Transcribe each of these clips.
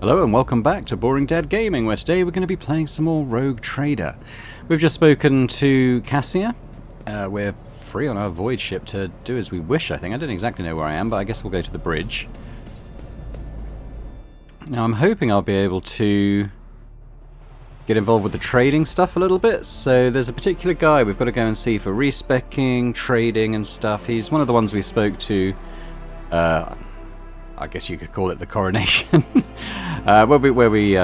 Hello and welcome back to Boring Dead Gaming, where today we're going to be playing some more Rogue Trader. We've just spoken to Cassia. We're free on our void ship to do as we wish, I think. I don't exactly know where I am, but I guess we'll go to the bridge. Now I'm hoping I'll be able to get involved with the trading stuff a little bit. So there's a particular guy we've got to go and see for respecking, trading and stuff. He's one of the ones we spoke to. I guess you could call it the coronation, where we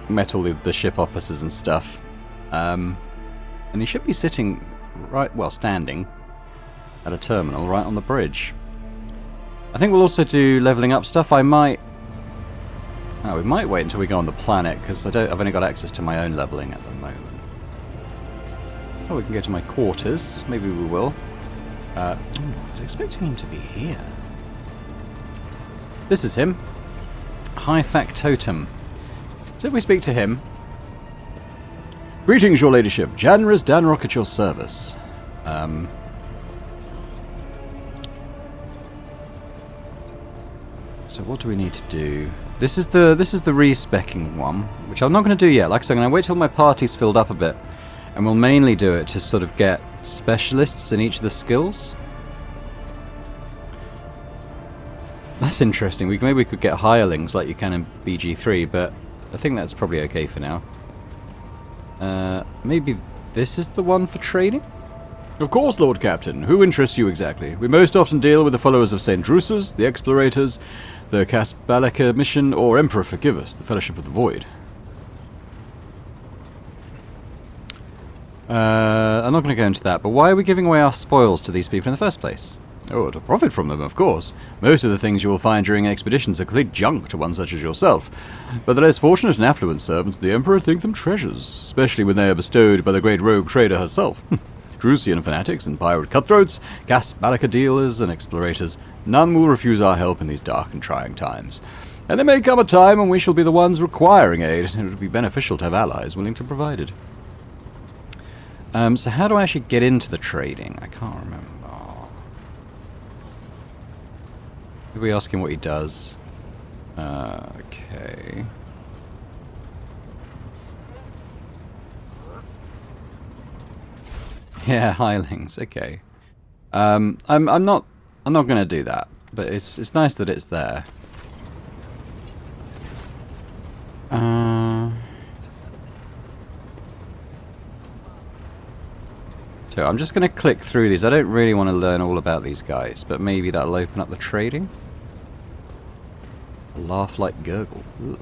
met all the ship officers and stuff. And he should be sitting standing at a terminal right on the bridge. I think we'll also do leveling up stuff. We might wait until we go on the planet, because I've only got access to my own leveling at the moment. So we can go to my quarters. Maybe we will. I was expecting him to be here. This is him. High Factotum. So if we speak to him. Greetings, your ladyship. Janris Danrock at your service. So what do we need to do? This is the respecking one, which I'm not going to do yet. Like I said, I'm going to wait till my party's filled up a bit, and we'll mainly do it to sort of get specialists in each of the skills. That's interesting. Maybe we could get hirelings like you can in BG3, but I think that's probably okay for now. Maybe this is the one for trading? Of course, Lord Captain. Who interests you exactly? We most often deal with the followers of St. Drusus, the Explorators, the Casbalika Mission, or Emperor Forgive Us, the Fellowship of the Void. I'm not going to go into that, but why are we giving away our spoils to these people in the first place? Oh, to profit from them, of course. Most of the things you will find during expeditions are complete junk to one such as yourself. But the less fortunate and affluent servants of the Emperor think them treasures, especially when they are bestowed by the great rogue trader herself. Drusian fanatics and pirate cutthroats, Casbalika dealers and explorators, none will refuse our help in these dark and trying times. And there may come a time when we shall be the ones requiring aid, and it would be beneficial to have allies willing to provide it. So how do I actually get into the trading? I can't remember. If we ask him what he does. Okay. Yeah, hirelings. Okay. I'm not going to do that, but it's nice that it's there. So I'm just going to click through these. I don't really want to learn all about these guys, but maybe that'll open up the trading. A laugh like gurgle. Don't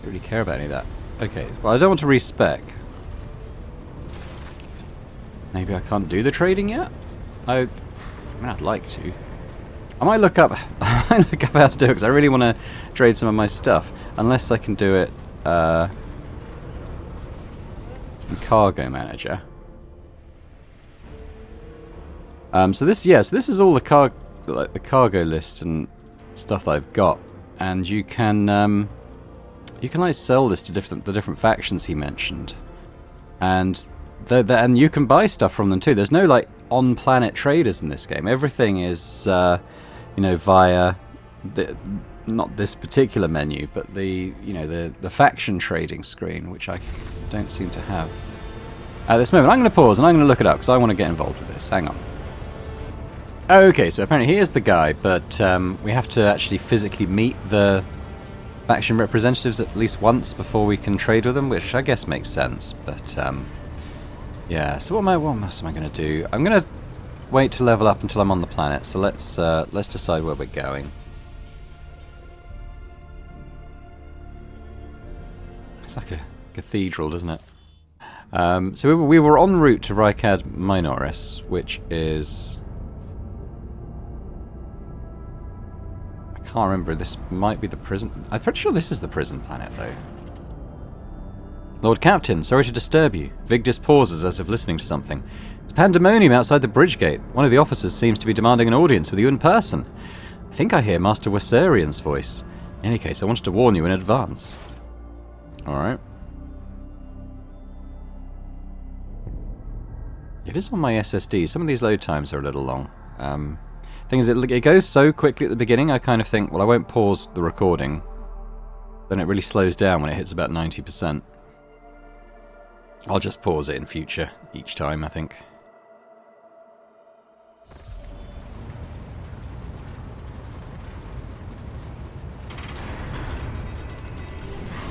really care about any of that. Okay, well I don't want to respec. Maybe I can't do the trading yet? I'd like to. I might look up how to do it, because I really want to trade some of my stuff. Unless I can do it in Cargo Manager. So this is all the cargo list and stuff that I've got, and you can like sell this to the different factions he mentioned, and and you can buy stuff from them too. There's no like on-planet traders in this game. Everything is via not this particular menu, but the faction trading screen, which I don't seem to have at this moment. I'm going to pause and I'm going to look it up because I want to get involved with this. Hang on. Okay, so apparently he is the guy, but we have to actually physically meet the faction representatives at least once before we can trade with them, which I guess makes sense. But yeah, so what else am I going to do? I'm going to wait to level up until I'm on the planet. So let's decide where we're going. It's like a cathedral, doesn't it? So we were en route to Rykad Minoris, which is... I can't remember. This might be the prison. I'm pretty sure this is the prison planet, though. Lord Captain, sorry to disturb you. Vigdis pauses as if listening to something. It's pandemonium outside the bridge gate. One of the officers seems to be demanding an audience with you in person. I think I hear Master Wessarian's voice. In any case, I wanted to warn you in advance. Alright. It is on my SSD. Some of these load times are a little long. Thing is, it goes so quickly at the beginning, I kind of think, well, I won't pause the recording. Then it really slows down when it hits about 90%. I'll just pause it in future each time, I think.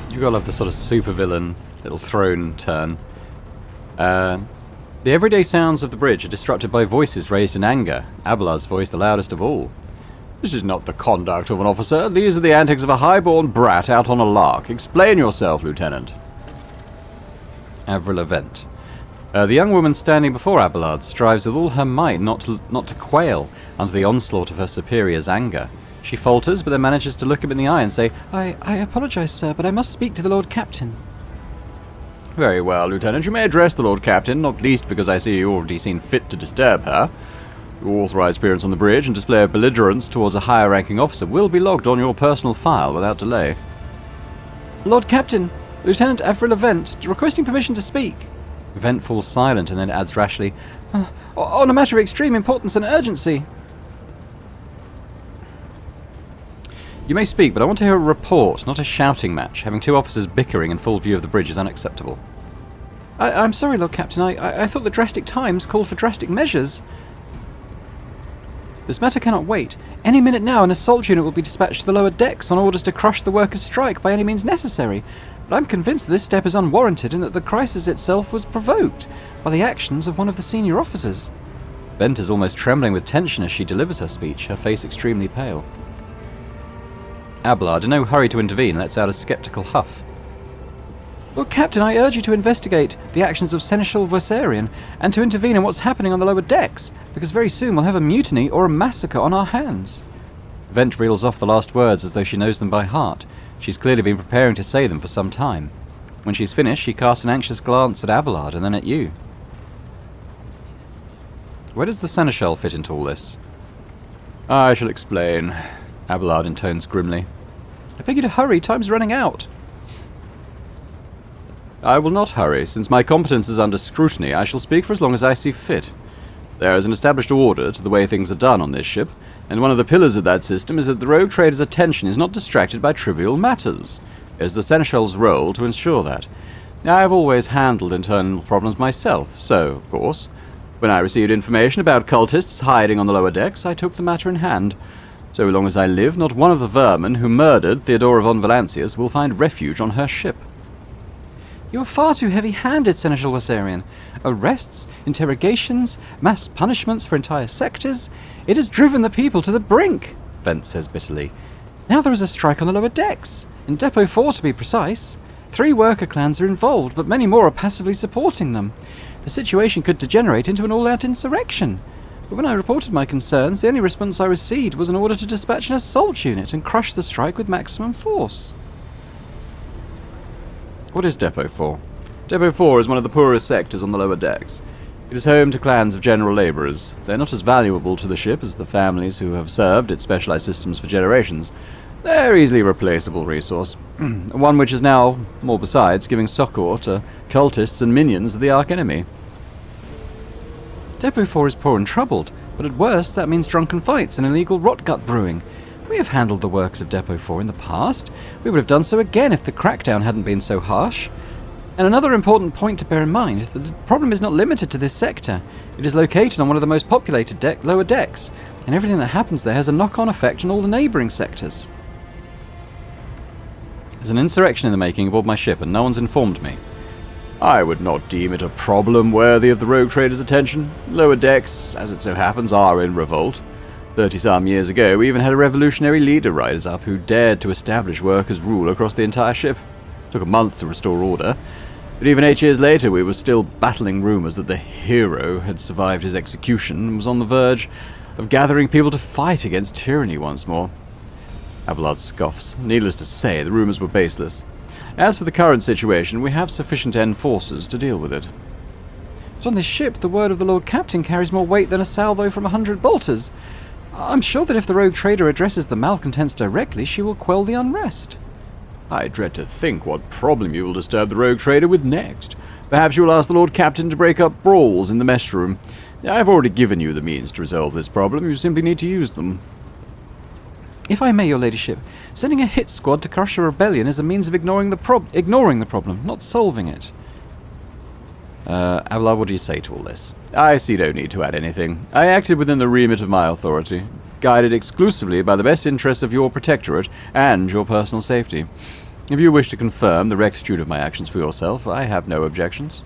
You gotta love the sort of supervillain little throne turn. The everyday sounds of the bridge are disrupted by voices raised in anger. Abelard's voice the loudest of all. This is not the conduct of an officer. These are the antics of a highborn brat out on a lark. Explain yourself, Lieutenant. Avril Event. The young woman standing before Abelard strives with all her might not to quail under the onslaught of her superior's anger. She falters, but then manages to look him in the eye and say, I apologize, sir, but I must speak to the Lord Captain. Very well, Lieutenant. You may address the Lord Captain, not least because I see you already seen fit to disturb her. Your authorized appearance on the bridge and display of belligerence towards a higher-ranking officer will be logged on your personal file without delay. Lord Captain, Lieutenant Avril Event, requesting permission to speak. Event falls silent and then adds rashly, on a matter of extreme importance and urgency. You may speak, but I want to hear a report, not a shouting match. Having two officers bickering in full view of the bridge is unacceptable. I'm sorry, Lord Captain. I thought the drastic times called for drastic measures. This matter cannot wait. Any minute now, an assault unit will be dispatched to the lower decks on orders to crush the workers' strike by any means necessary. But I'm convinced that this step is unwarranted and that the crisis itself was provoked by the actions of one of the senior officers. Bent is almost trembling with tension as she delivers her speech, her face extremely pale. Abelard, in no hurry to intervene, lets out a sceptical huff. Lord Captain, I urge you to investigate the actions of Seneschal Vossarian and to intervene in what's happening on the lower decks, because very soon we'll have a mutiny or a massacre on our hands. Vent reels off the last words as though she knows them by heart. She's clearly been preparing to say them for some time. When she's finished, she casts an anxious glance at Abelard and then at you. Where does the Seneschal fit into all this? I shall explain, Abelard intones grimly. I beg you to hurry, time's running out. I will not hurry. Since my competence is under scrutiny, I shall speak for as long as I see fit. There is an established order to the way things are done on this ship, and one of the pillars of that system is that the rogue trader's attention is not distracted by trivial matters. It is the Seneschal's role to ensure that. I have always handled internal problems myself, so, of course, when I received information about cultists hiding on the lower decks, I took the matter in hand. So long as I live, not one of the vermin who murdered Theodora von Valancius will find refuge on her ship. You're far too heavy-handed, Seneschal Vossarian. Arrests, interrogations, mass punishments for entire sectors. It has driven the people to the brink, Vent says bitterly. Now there is a strike on the lower decks, in Depot 4 to be precise. 3 worker clans are involved, but many more are passively supporting them. The situation could degenerate into an all-out insurrection. But when I reported my concerns, the only response I received was an order to dispatch an assault unit and crush the strike with maximum force. What is Depot 4? Depot 4 is one of the poorest sectors on the lower decks. It is home to clans of general labourers. They are not as valuable to the ship as the families who have served its specialised systems for generations. They are easily replaceable resource. One which is now, more besides, giving succour to cultists and minions of the arch-enemy. Depot 4 is poor and troubled, but at worst that means drunken fights and illegal rotgut brewing. We have handled the works of Depot 4 in the past. We would have done so again if the crackdown hadn't been so harsh. And another important point to bear in mind is that the problem is not limited to this sector. It is located on one of the most populated lower decks, and everything that happens there has a knock-on effect on all the neighbouring sectors. There's an insurrection in the making aboard my ship, and no one's informed me. I would not deem it a problem worthy of the rogue trader's attention. Lower decks, as it so happens, are in revolt. 30-some years ago, we even had a revolutionary leader rise up who dared to establish workers' rule across the entire ship. It took a month to restore order, but even 8 years later we were still battling rumours that the hero had survived his execution and was on the verge of gathering people to fight against tyranny once more. Abelard scoffs. Needless to say, the rumours were baseless. As for the current situation, we have sufficient enforcers to deal with it. But on this ship, the word of the Lord Captain carries more weight than a salvo from 100 bolters. I'm sure that if the rogue trader addresses the malcontents directly, she will quell the unrest. I dread to think what problem you will disturb the rogue trader with next. Perhaps you will ask the Lord Captain to break up brawls in the mess room. I have already given you the means to resolve this problem. You simply need to use them. If I may, your ladyship, sending a hit squad to crush a rebellion is a means of ignoring the problem, not solving it. Abelard, what do you say to all this? I see no need to add anything. I acted within the remit of my authority, guided exclusively by the best interests of your protectorate and your personal safety. If you wish to confirm the rectitude of my actions for yourself, I have no objections.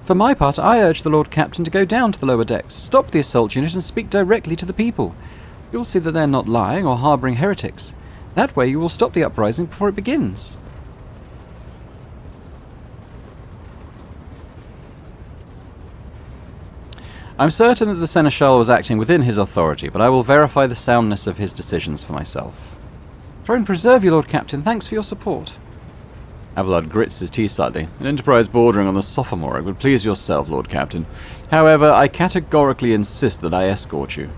For my part, I urge the Lord Captain to go down to the lower decks, stop the assault unit and speak directly to the people. You'll see that they're not lying or harbouring heretics. That way you will stop the uprising before it begins. I'm certain that the Seneschal was acting within his authority, but I will verify the soundness of his decisions for myself. Throne preserve you, Lord Captain. Thanks for your support. Abelard grits his teeth slightly. An enterprise bordering on the sophomoric would please yourself, Lord Captain. However, I categorically insist that I escort you.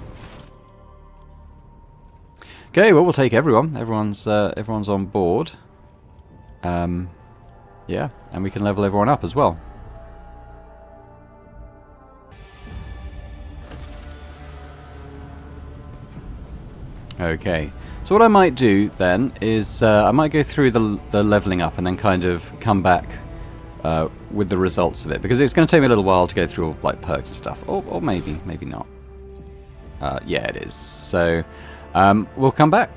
Okay, well, we'll take everyone. Everyone's on board. Yeah, and we can level everyone up as well. Okay, so what I might do then is I might go through the leveling up and then kind of come back with the results of it, because it's going to take me a little while to go through like perks and stuff, or maybe not. Yeah, it is. So we'll come back.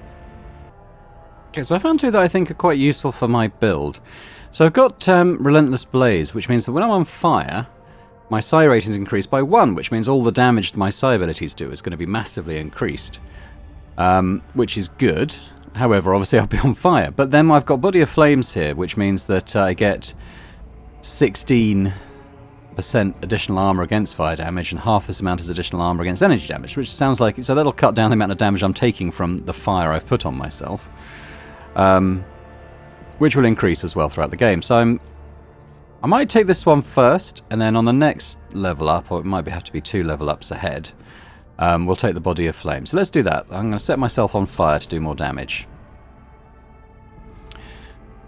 Okay, so I found two that I think are quite useful for my build. So I've got Relentless Blaze, which means that when I'm on fire, my psi rating is increased by 1, which means all the damage that my psi abilities do is going to be massively increased. Which is good. However, obviously I'll be on fire. But then I've got Body of Flames here, which means that I get 16% additional armor against fire damage and half this amount as additional armor against energy damage, which sounds like... So that'll cut down the amount of damage I'm taking from the fire I've put on myself. Which will increase as well throughout the game. So I might take this one first, and then on the next level up, or it might have to be 2 level ups ahead, we'll take the Body of Flame. So let's do that. I'm going to set myself on fire to do more damage.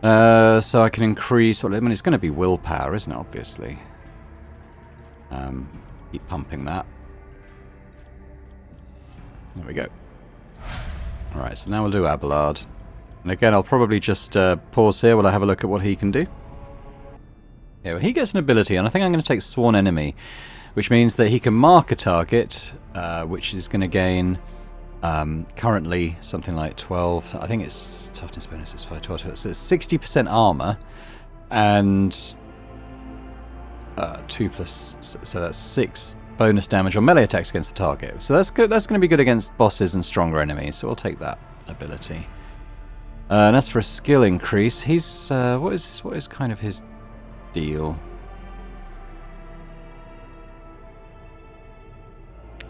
So I can increase... Well, I mean, it's going to be willpower, isn't it, obviously? Keep pumping that. There we go. Alright, so now we'll do Abelard. And again, I'll probably just pause here while I have a look at what he can do. Yeah, well, he gets an ability, and I think I'm going to take Sworn Enemy, which means that he can mark a target, which is going to gain currently something like 12. I think it's toughness bonus is 5, 12. So it's 60% armor and 2 plus. So that's 6 bonus damage on melee attacks against the target. So that's good. That's going to be good against bosses and stronger enemies. So we'll take that ability. And as for a skill increase, he's what is kind of his deal?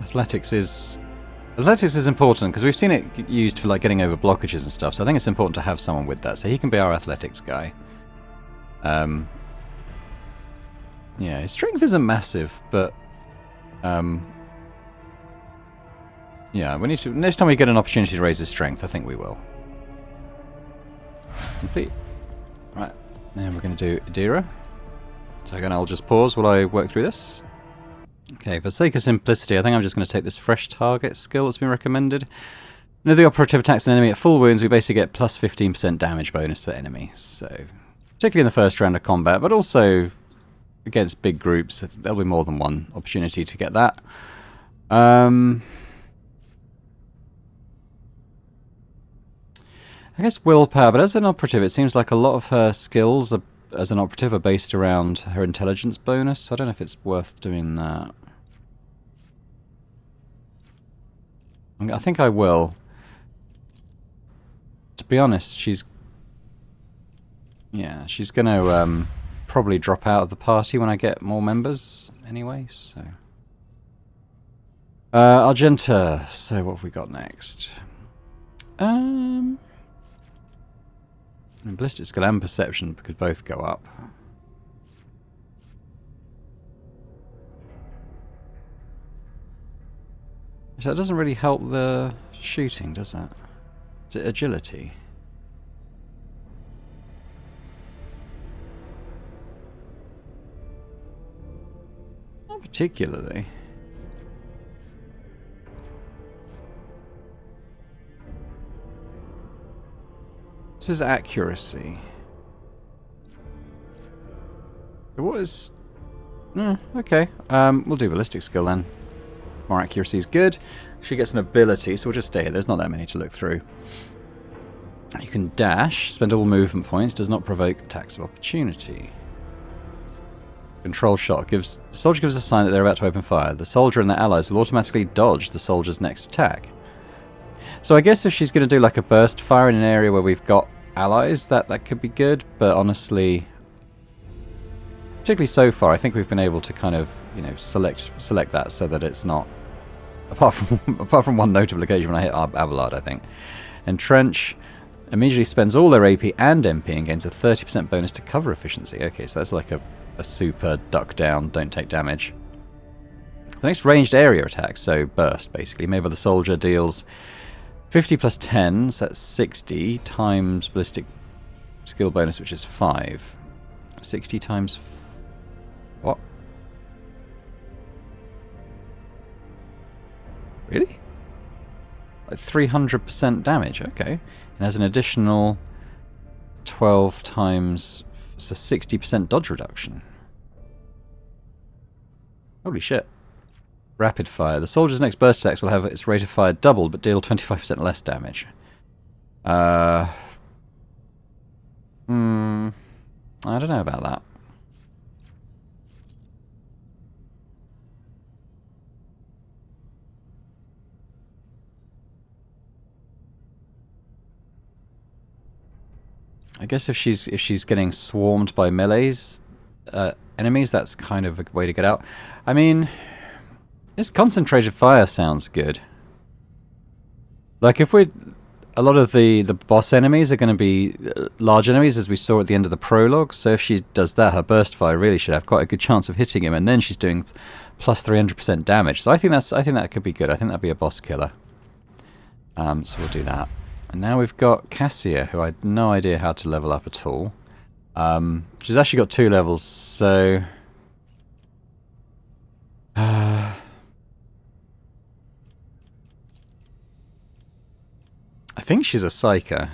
Athletics is important because we've seen it used for like getting over blockages and stuff. So I think it's important to have someone with that. So he can be our athletics guy. Yeah, his strength isn't massive, but yeah, we need to. Next time we get an opportunity to raise his strength, I think we will. Complete. Right, now we're going to do Adira. So again, I'll just pause while I work through this. Okay, for sake of simplicity, I think I'm just going to take this fresh target skill that's been recommended. When the operative attacks an enemy at full wounds, we basically get plus 15% damage bonus to the enemy. So, particularly in the first round of combat, but also against big groups, there'll be more than one opportunity to get that. I guess willpower, but as an operative, it seems like a lot of her skills as an operative are based around her intelligence bonus. So I don't know if it's worth doing that. I think I will. To be honest, she's going to probably drop out of the party when I get more members anyway, so... Argenta, so what have we got next? Ballistic skill and perception could both go up. So that doesn't really help the shooting, does that? Is it agility? particularly. This is accuracy. What is... okay. We'll do ballistic skill then. More accuracy is good. She gets an ability, so we'll just stay here. There's not that many to look through. You can dash, spend all movement points, does not provoke attacks of opportunity. Control shot. The soldier gives a sign that they're about to open fire. The soldier and their allies will automatically dodge the soldier's next attack. So I guess if she's going to do like a burst fire in an area where we've got allies, that could be good. But honestly, particularly so far, I think we've been able to kind of, you know, select that so that it's not, apart from one notable occasion when I hit Abelard, I think. Entrench immediately spends all their AP and MP and gains a 30% bonus to cover efficiency. Okay, so that's like a super duck down, don't take damage. The next ranged area attack, so burst basically, made by the soldier, deals 50 plus 10, so that's 60, times ballistic skill bonus, which is 5. 60 times... what? Really? Like 300% damage, okay. And has an additional 12 times... so 60% dodge reduction. Holy shit. Rapid fire. The soldier's next burst attacks will have its rate of fire doubled, but deal 25% less damage. I don't know about that. I guess if she's getting swarmed by melees enemies, that's kind of a way to get out. I mean, this concentrated fire sounds good. Like if we, a lot of the boss enemies are going to be large enemies, as we saw at the end of the prologue. So if she does that, her burst fire really should have quite a good chance of hitting him, and then she's doing plus 300% damage. So I think that could be good. I think that'd be a boss killer. So we'll do that. And now we've got Cassia, who I had no idea how to level up at all. She's actually got 2 levels, so... I think she's a Psyker.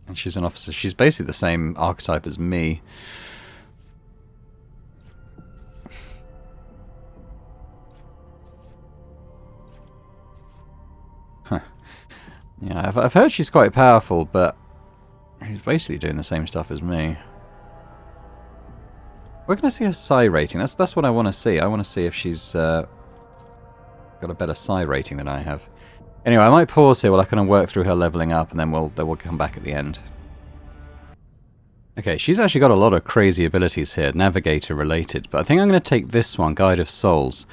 And she's an officer. She's basically the same archetype as me. Yeah, I've heard she's quite powerful, but she's basically doing the same stuff as me. Where can I see her psi rating? That's what I want to see. I want to see if she's got a better psi rating than I have. Anyway, I might pause here while I kind of work through her leveling up, and then we'll come back at the end. Okay, she's actually got a lot of crazy abilities here, Navigator related, but I think I'm going to take this one, Guide of Souls.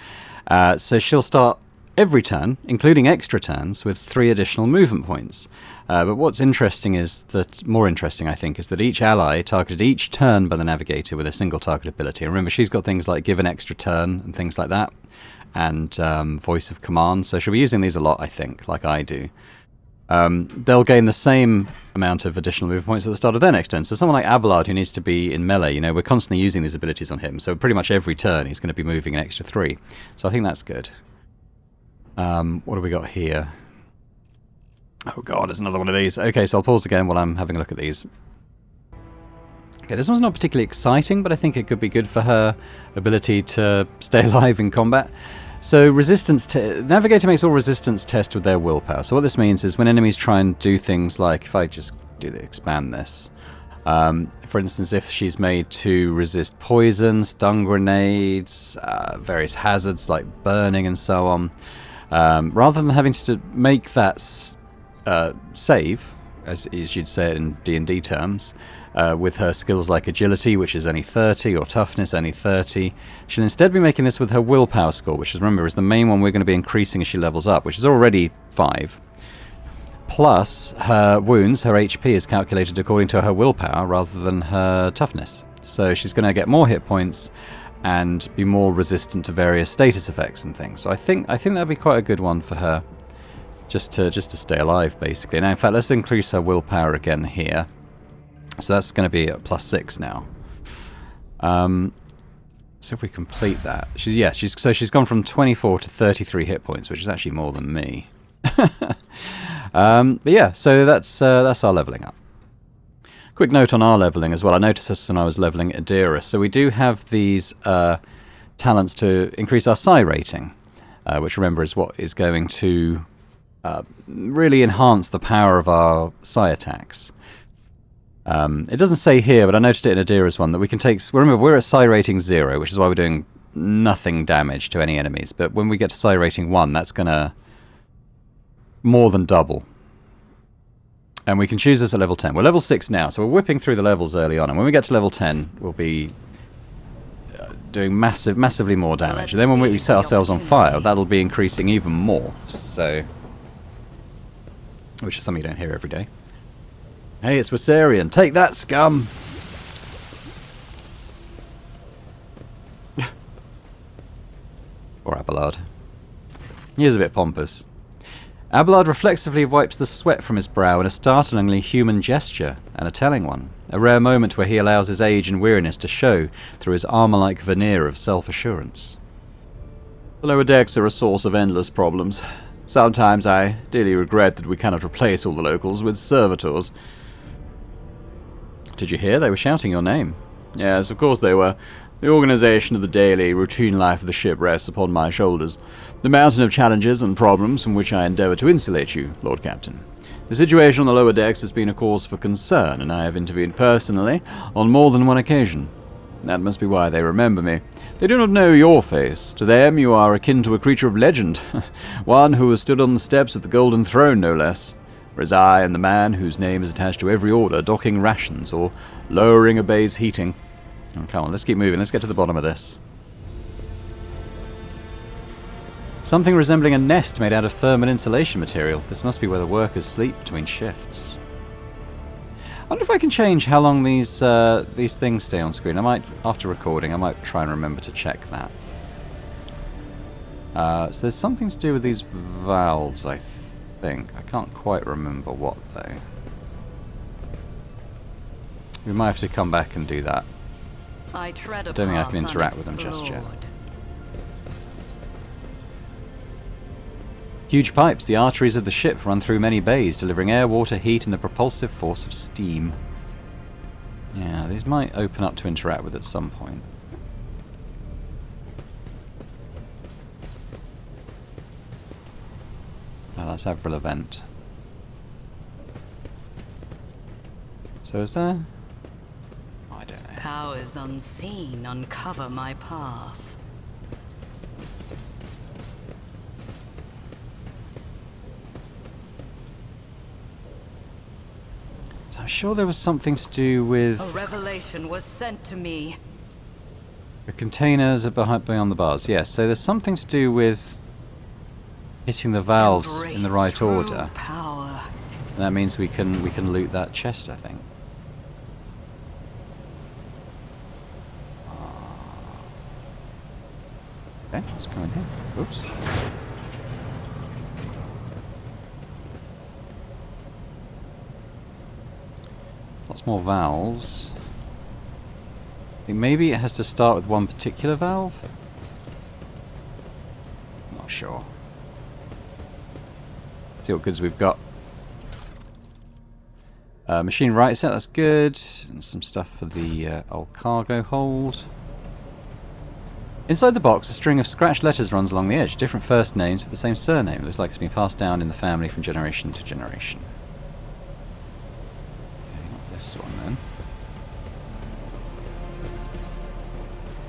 So she'll start every turn, including extra turns, with 3 additional movement points. But what's interesting is that, more interesting I think, is that each ally targeted each turn by the Navigator with a single target ability. And remember, she's got things like Give an Extra Turn and things like that, and Voice of Command, so she'll be using these a lot, I think, like I do. They'll gain the same amount of additional movement points at the start of their next turn. So someone like Abelard, who needs to be in melee, you know, we're constantly using these abilities on him, so pretty much every turn he's going to be moving an extra 3. So I think that's good. What do we got here? Oh god, there's another one of these. Okay, so I'll pause again while I'm having a look at these. Okay, this one's not particularly exciting, but I think it could be good for her ability to stay alive in combat. So resistance, Navigator makes all resistance tests with their willpower. So what this means is when enemies try and do things like, if I just expand this, for instance, if she's made to resist poison, stun grenades, various hazards like burning and so on, rather than having to make that save, as you'd say it in D&D terms, with her skills like agility, which is only 30, or toughness, only 30, she'll instead be making this with her willpower score, which is, remember, is the main one we're going to be increasing as she levels up, which is already 5. Plus, her wounds, her HP, is calculated according to her willpower rather than her toughness. So she's going to get more hit points and be more resistant to various status effects and things. So I think that'd be quite a good one for her, just to stay alive, basically. Now, in fact, let's increase her willpower again here. So that's going to be at +6 now. So if we complete that, she's gone from 24 to 33 hit points, which is actually more than me. But yeah, so that's our leveling up. Quick note on our leveling as well. I noticed this when I was leveling Adira. So we do have these talents to increase our psi rating, which remember is what is going to really enhance the power of our psi attacks. It doesn't say here, but I noticed it in Adira's one that we can take. Remember, we're at psi rating 0, which is why we're doing nothing damage to any enemies. But when we get to psi rating 1, that's going to more than double. And we can choose this at level 10. We're level 6 now, so we're whipping through the levels early on. And when we get to level 10, we'll be doing massively more damage. And then when we set ourselves on fire, that'll be increasing even more. So, which is something you don't hear every day. Hey, it's Wassarian. Take that, scum! Or Abelard. He is a bit pompous. Abelard reflexively wipes the sweat from his brow in a startlingly human gesture, and a telling one. A rare moment where he allows his age and weariness to show through his armour-like veneer of self-assurance. The lower decks are a source of endless problems. Sometimes I dearly regret that we cannot replace all the locals with servitors. Did you hear? They were shouting your name. Yes, of course they were. The organisation of the daily, routine life of the ship rests upon my shoulders. The mountain of challenges and problems from which I endeavour to insulate you, Lord Captain. The situation on the lower decks has been a cause for concern, and I have intervened personally on more than one occasion. That must be why they remember me. They do not know your face. To them you are akin to a creature of legend, one who has stood on the steps of the Golden Throne, no less. Whereas I am the man whose name is attached to every order, docking rations or lowering a bay's heating. Oh, come on, let's keep moving. Let's get to the bottom of this. Something resembling a nest made out of thermal insulation material. This must be where the workers sleep between shifts. I wonder if I can change how long these things stay on screen. I might, after recording, I might try and remember to check that. So there's something to do with these valves, I think. I can't quite remember what, though. We might have to come back and do that. I don't think I can interact with them just yet. Huge pipes, the arteries of the ship, run through many bays, delivering air, water, heat, and the propulsive force of steam. Yeah, these might open up to interact with at some point. Oh, that's Avril event. So is there? Oh, I don't know. Powers unseen uncover my path. I'm sure there was something to do with... A revelation was sent to me. The containers are beyond the bars. Yes, so there's something to do with hitting the valves in the right order. Power. And that means we can loot that chest, I think. Okay, let's go in here. Oops. Lots more valves. I think maybe it has to start with one particular valve? Not sure. See what goods we've got. Machine right set, that's good. And some stuff for the old cargo hold. Inside the box, a string of scratched letters runs along the edge. Different first names with the same surname. It looks like it's been passed down in the family from generation to generation. This one then.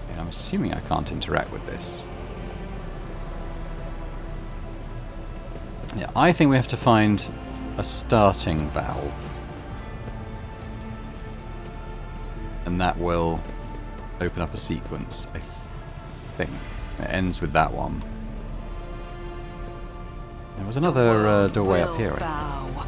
Okay, I'm assuming I can't interact with this. Yeah, I think we have to find a starting valve. And that will open up a sequence, I think. It ends with that one. There was another doorway up here, I think.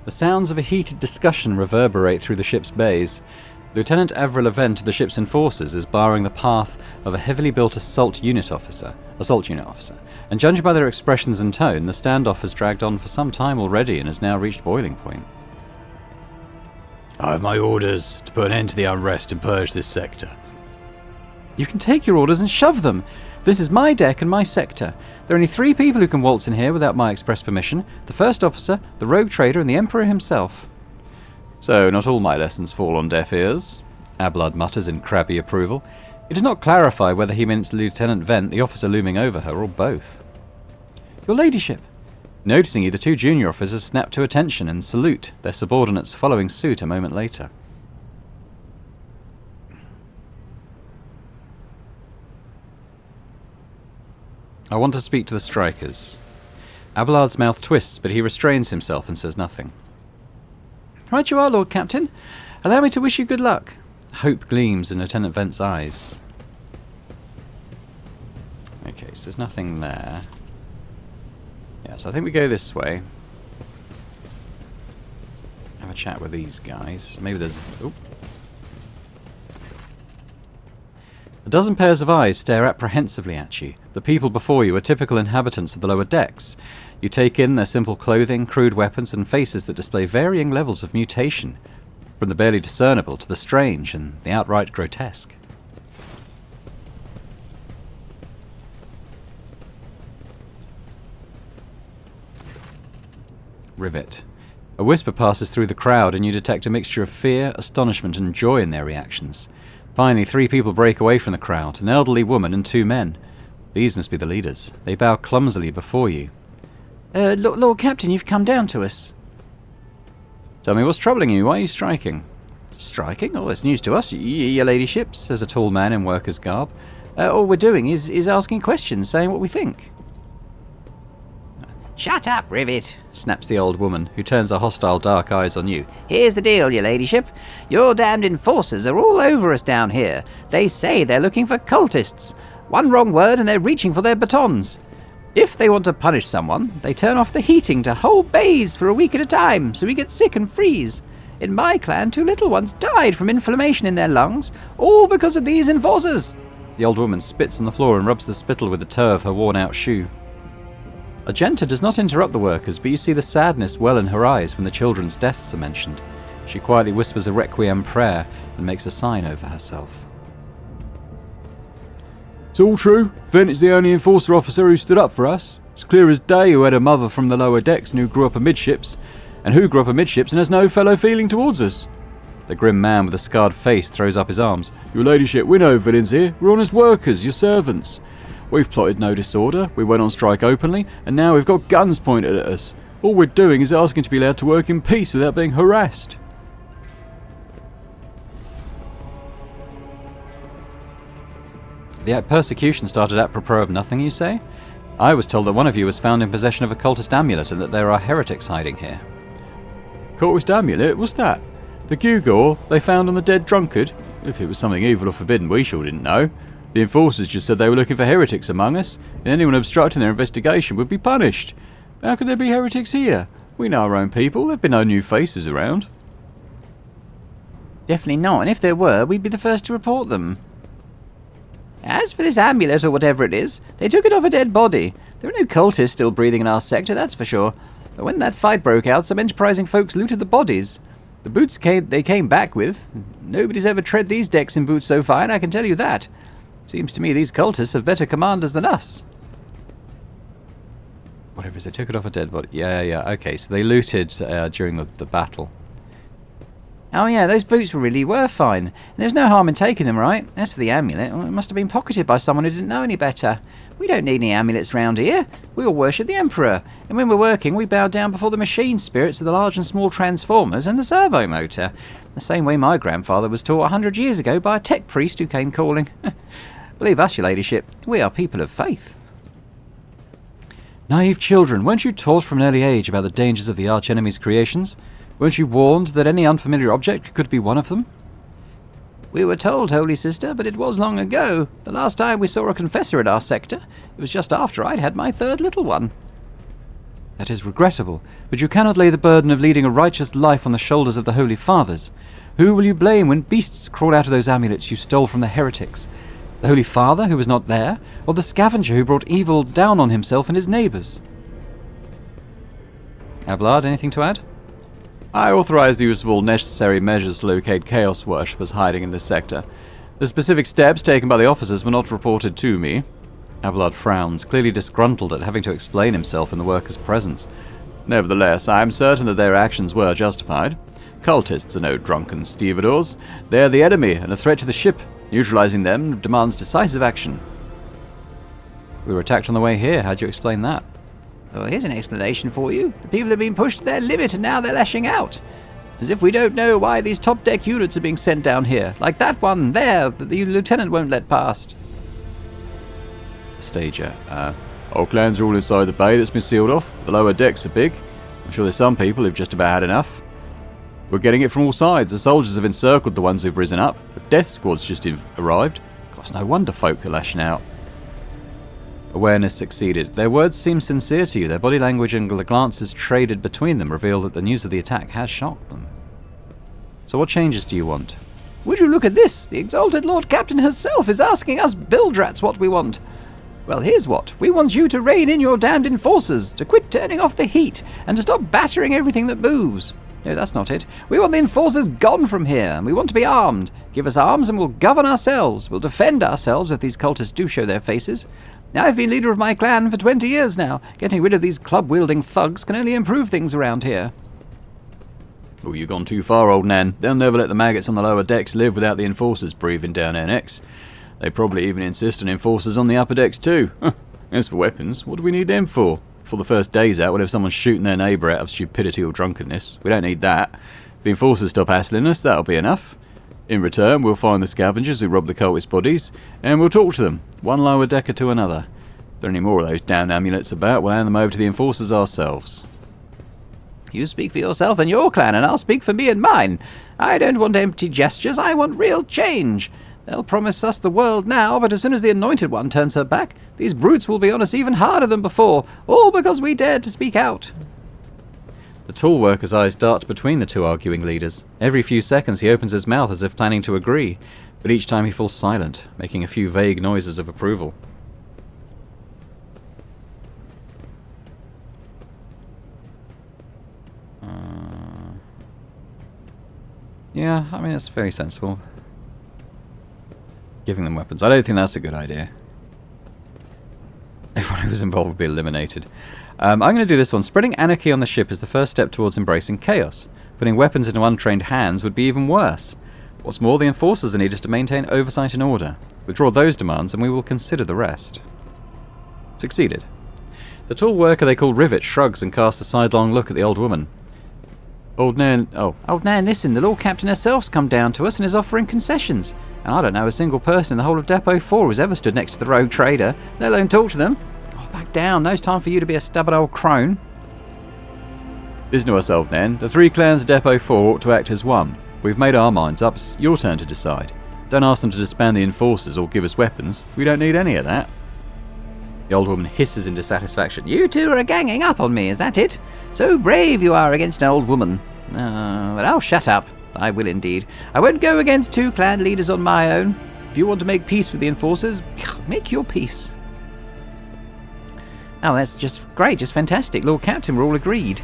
The sounds of a heated discussion reverberate through the ship's bays. Lieutenant Avril Event of the ship's enforcers is barring the path of a heavily built assault unit officer, and judging by their expressions and tone, the standoff has dragged on for some time already and has now reached boiling point. I have my orders to put an end to the unrest and purge this sector. You can take your orders and shove them. This is my deck and my sector. There are only 3 people who can waltz in here without my express permission: the first officer, the rogue trader, and the Emperor himself. So, not all my lessons fall on deaf ears, Abelard mutters in crabby approval. He does not clarify whether he means Lieutenant Vent, the officer looming over her, or both. Your ladyship. Noticing you, the 2 junior officers snap to attention and salute, their subordinates following suit a moment later. I want to speak to the strikers. Abelard's mouth twists, but he restrains himself and says nothing. Right you are, Lord Captain. Allow me to wish you good luck. Hope gleams in Lieutenant Vent's eyes. Okay, so there's nothing there. Yeah, so I think we go this way. Have a chat with these guys. Maybe there's... Oop. A dozen pairs of eyes stare apprehensively at you. The people before you are typical inhabitants of the lower decks. You take in their simple clothing, crude weapons, and faces that display varying levels of mutation, from the barely discernible to the strange and the outright grotesque. Rivet. A whisper passes through the crowd and you detect a mixture of fear, astonishment, and joy in their reactions. Finally, 3 people break away from the crowd, an elderly woman and 2 men. These must be the leaders. They bow clumsily before you. Lord Captain, you've come down to us. Tell me what's troubling you. Why are you striking? Striking? Oh, that's news to us, your ladyship, says a tall man in worker's garb. All we're doing is asking questions, saying what we think. Shut up, Rivet, snaps the old woman, who turns her hostile dark eyes on you. Here's the deal, your ladyship. Your damned enforcers are all over us down here. They say they're looking for cultists. One wrong word and they're reaching for their batons. If they want to punish someone, they turn off the heating to whole bays for a week at a time, so we get sick and freeze. In my clan, 2 little ones died from inflammation in their lungs, all because of these enforcers. The old woman spits on the floor and rubs the spittle with the toe of her worn-out shoe. Argenta does not interrupt the workers, but you see the sadness well in her eyes when the children's deaths are mentioned. She quietly whispers a requiem prayer and makes a sign over herself. It's all true. Vent is the only enforcer officer who stood up for us. It's clear as day who had a mother from the lower decks and who grew up amidships, and who grew up amidships and has no fellow feeling towards us. The grim man with a scarred face throws up his arms. Your ladyship, we're no villains here. We're honest workers, your servants. We've plotted no disorder, we went on strike openly, and now we've got guns pointed at us. All we're doing is asking to be allowed to work in peace without being harassed. The persecution started apropos of nothing, you say? I was told that one of you was found in possession of a cultist amulet and that there are heretics hiding here. Cultist amulet? What's that? The gewgaw they found on the dead drunkard? If it was something evil or forbidden, we sure didn't know. The enforcers just said they were looking for heretics among us, and anyone obstructing their investigation would be punished. How could there be heretics here? We know our own people. There've been no new faces around. Definitely not, and if there were, we'd be the first to report them. As for this amulet or whatever it is, they took it off a dead body. There are no cultists still breathing in our sector, that's for sure. But when that fight broke out, some enterprising folks looted the bodies. The boots they came back with. Nobody's ever tread these decks in boots so fine, I can tell you that. Seems to me these cultists have better commanders than us. Whatever it is, they took it off a dead body. Yeah. Okay, so they looted during the battle. Oh yeah, those boots were fine. And there's no harm in taking them, right? As for the amulet, well, it must have been pocketed by someone who didn't know any better. We don't need any amulets round here. We all worship the Emperor. And when we're working, we bow down before the machine spirits of the large and small transformers and the servo motor. The same way my grandfather was taught 100 years ago by a tech priest who came calling. Believe us, your ladyship, we are people of faith. Naive children, weren't you taught from an early age about the dangers of the arch-enemy's creations? Weren't you warned that any unfamiliar object could be one of them? We were told, Holy Sister, but it was long ago. The last time we saw a confessor in our sector, it was just after I'd had my 3rd little one. That is regrettable, but you cannot lay the burden of leading a righteous life on the shoulders of the Holy Fathers. Who will you blame when beasts crawl out of those amulets you stole from the heretics? The Holy Father, who was not there, or the scavenger who brought evil down on himself and his neighbours? Abelard, anything to add? I authorize the use of all necessary measures to locate Chaos worshippers hiding in this sector. The specific steps taken by the officers were not reported to me. Abelard frowns, clearly disgruntled at having to explain himself in the workers' presence. Nevertheless, I am certain that their actions were justified. Cultists are no drunken stevedores. They are the enemy and a threat to the ship. Neutralizing them demands decisive action. We were attacked on the way here. How do you explain that? Well, here's an explanation for you. The people have been pushed to their limit and now they're lashing out. As if we don't know why these top-deck units are being sent down here. Like that one there that the lieutenant won't let past. Stager, All clans are all inside the bay that's been sealed off. The lower decks are big. I'm sure there's some people who've just about had enough. We're getting it from all sides. The soldiers have encircled the ones who've risen up. The death squad's just arrived. Gosh, no wonder folk are lashing out. Awareness succeeded. Their words seem sincere to you. Their body language and the glances traded between them reveal that the news of the attack has shocked them. So what changes do you want? Would you look at this? The exalted Lord Captain herself is asking us Bildrats what we want. Well, here's what. We want you to rein in your damned enforcers, to quit turning off the heat, and to stop battering everything that moves. No, that's not it. We want the enforcers gone from here, and we want to be armed. Give us arms and we'll govern ourselves. We'll defend ourselves if these cultists do show their faces. I've been leader of my clan for 20 years now. Getting rid of these club-wielding thugs can only improve things around here. Oh, you've gone too far, old Nan. They'll never let the maggots on the lower decks live without the enforcers breathing down their necks. They probably even insist on enforcers on the upper decks too. As for weapons, what do we need them for? For the first days out, we'll have someone shooting their neighbour out of stupidity or drunkenness. We don't need that. If the enforcers stop hassling us, that'll be enough. In return, we'll find the scavengers who robbed the cultist bodies, and we'll talk to them, one lower decker to another. If there are any more of those damned amulets about, we'll hand them over to the enforcers ourselves. You speak for yourself and your clan, and I'll speak for me and mine. I don't want empty gestures, I want real change. They'll promise us the world now, but as soon as the Anointed One turns her back, these brutes will be on us even harder than before, all because we dared to speak out. The tall worker's eyes dart between the two arguing leaders. Every few seconds he opens his mouth as if planning to agree, but each time he falls silent, making a few vague noises of approval. Yeah, I mean, that's very sensible. Giving them weapons. I don't think that's a good idea. Everyone who was involved would be eliminated. I'm going to do this one. Spreading anarchy on the ship is the first step towards embracing chaos. Putting weapons into untrained hands would be even worse. What's more, the enforcers are needed to maintain oversight and order. Withdraw those demands and we will consider the rest. Succeeded. The tall worker they call Rivet shrugs and casts a sidelong look at the old woman. Old Nan, Old Nan, listen, the Lord Captain herself's come down to us and is offering concessions. And I don't know a single person in the whole of Depot 4 who's ever stood next to the rogue trader, let alone talk to them. Oh, back down, no time for you to be a stubborn old crone. Listen to us, old Nan. The three clans of Depot 4 ought to act as one. We've made our minds up. It's your turn to decide. Don't ask them to disband the enforcers or give us weapons. We don't need any of that. The old woman hisses in dissatisfaction. You two are ganging up on me, is that it? So brave you are against an old woman. Well, I'll shut up. I will indeed. I won't go against two clan leaders on my own. If you want to make peace with the enforcers, make your peace. Oh, that's just great, just fantastic. Lord Captain, we're all agreed.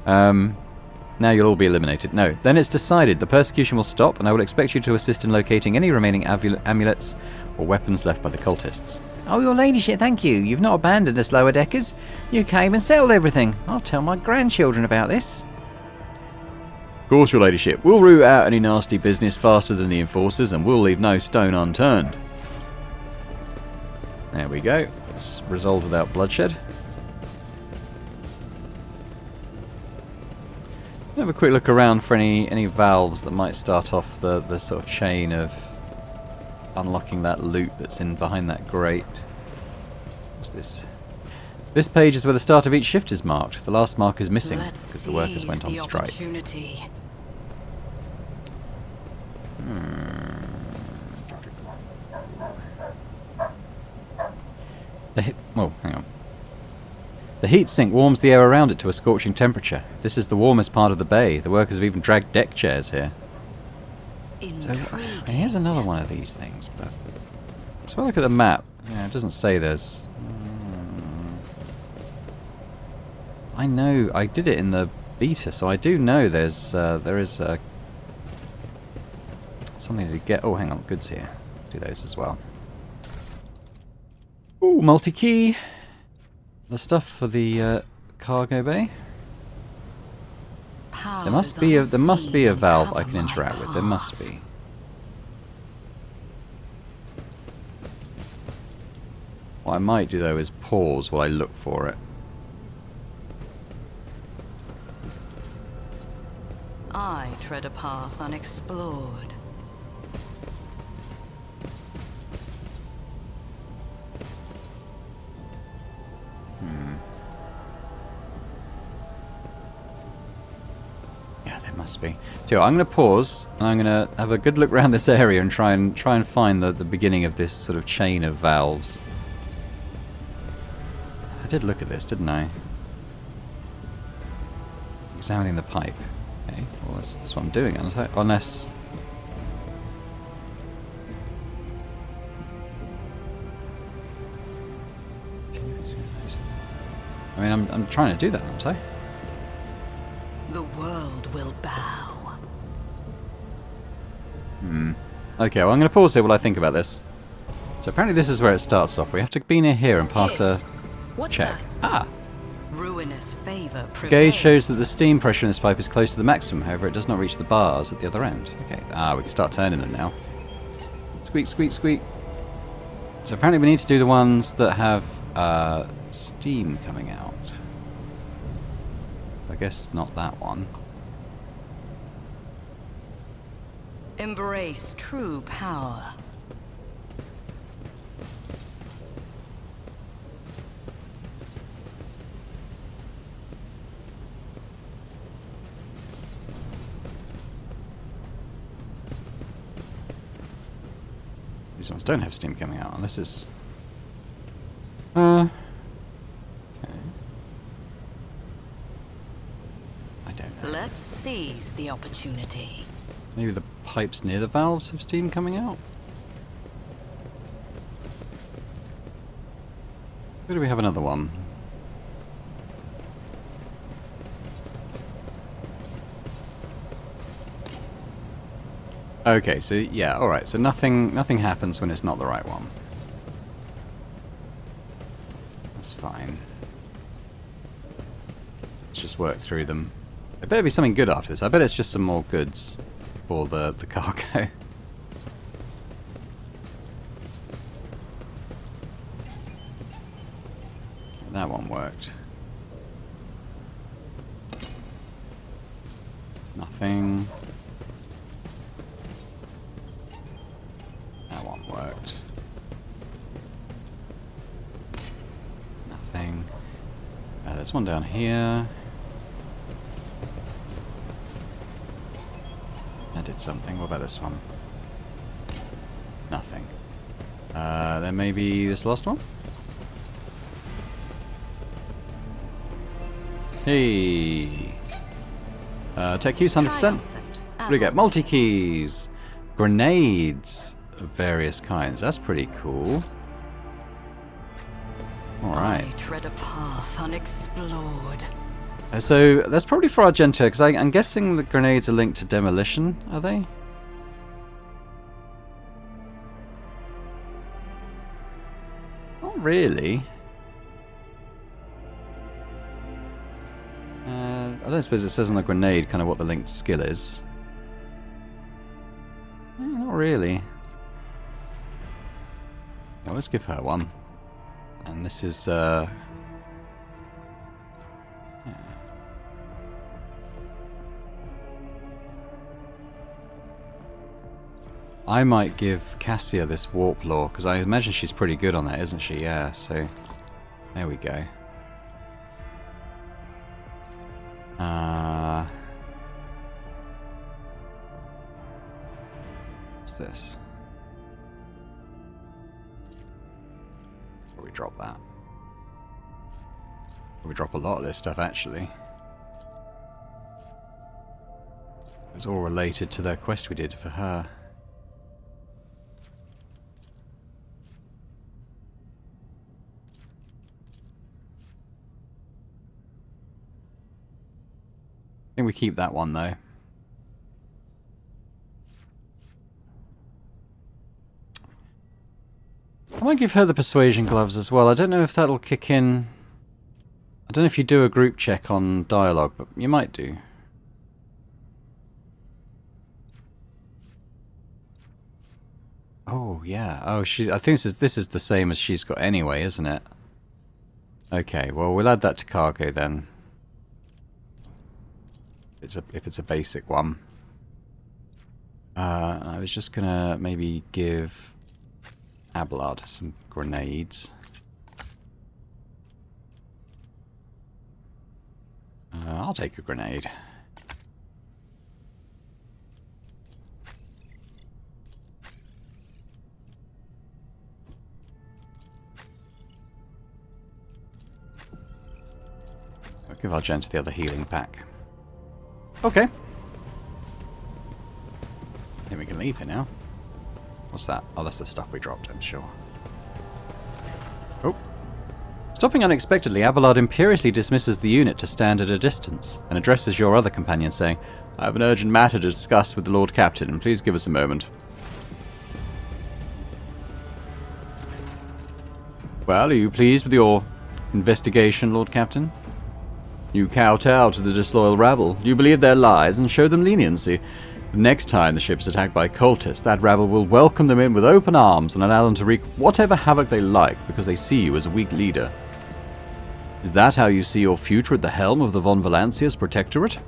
Now you'll all be eliminated. No, then it's decided. The persecution will stop, and I will expect you to assist in locating any remaining amulets or weapons left by the cultists. Oh, your ladyship, thank you. You've not abandoned us, lower deckers. You came and settled everything. I'll tell my grandchildren about this. Of course, your ladyship. We'll root out any nasty business faster than the enforcers, and we'll leave no stone unturned. There we go. It's resolved without bloodshed. Have a quick look around for any valves that might start off the sort of chain of unlocking that loot that's in behind that grate. What's this? This page is where the start of each shift is marked. The last mark is missing because the workers went on strike. Oh, hang on. The heat sink warms the air around it to a scorching temperature. This is the warmest part of the bay. The workers have even dragged deck chairs here. So, here's another one of these things, but... So I look at the map. Yeah, it doesn't say there's... I know, I did it in the beta, so I do know there is something to get... Oh, hang on, goods here. Do those as well. Ooh, multi-key. The stuff for the cargo bay. There must be a valve I can interact with. There must be. What I might do though is pause while I look for it. I tread a path unexplored. Must be. So I'm going to pause and I'm going to have a good look around this area and try and find the beginning of this sort of chain of valves. I did look at this, didn't I? Examining the pipe. Okay, well that's what I'm doing, unless... I mean, I'm trying to do that, aren't I? The world will bow. Okay, well I'm going to pause here while I think about this. So apparently this is where it starts off. We have to be near here and pass a check. Ah! Ruinous favor The gauge shows that the steam pressure in this pipe is close to the maximum, however it does not reach the bars at the other end. Okay, we can start turning them now. Squeak, squeak, squeak. So apparently we need to do the ones that have steam coming out. I guess not that one. Embrace true power. These ones don't have steam coming out, unless it's... Okay. I don't know. Let's seize the opportunity. Maybe the pipes near the valves have steam coming out? Where do we have another one? Okay, so yeah, alright, so nothing happens when it's not the right one. That's fine. Let's just work through them. There better be something good after this. I bet it's just some more goods for the cargo. That one worked. Nothing. That one worked. Nothing. There's one down here. That did something. What about this one? Nothing. Then maybe this last one? Hey! Tech use 100%. What do we get? Multi-keys! Grenades of various kinds. That's pretty cool. Alright. I tread a path unexplored. So, that's probably for Argento, because I'm guessing the grenades are linked to demolition, are they? Not really. I don't suppose it says on the grenade kind of what the linked skill is. Not really. Now let's give her one. And this is... yeah. I might give Cassia this warp lore, because I imagine she's pretty good on that, isn't she? Yeah, so... There we go. What's this? Before we drop that. We drop a lot of this stuff, actually. It's all related to the quest we did for her. I think we keep that one, though. I might give her the persuasion gloves as well. I don't know if that'll kick in. I don't know if you do a group check on dialogue, but you might do. Oh yeah. Oh, I think this is the same as she's got anyway, isn't it? Okay. Well, we'll add that to cargo then. If it's a basic one. I was just gonna maybe give Abelard some grenades. I'll take a grenade. I'll give our gent the other healing pack. Okay. I think we can leave here now. What's that? Oh, that's the stuff we dropped, I'm sure. Oh. Stopping unexpectedly, Abelard imperiously dismisses the unit to stand at a distance and addresses your other companion, saying, I have an urgent matter to discuss with the Lord Captain, and please give us a moment. Well, are you pleased with your investigation, Lord Captain? You kowtow to the disloyal rabble. You believe their lies and show them leniency. The next time the ship's attacked by cultists, that rabble will welcome them in with open arms and allow them to wreak whatever havoc they like because they see you as a weak leader. Is that how you see your future at the helm of the Von Valancius Protectorate?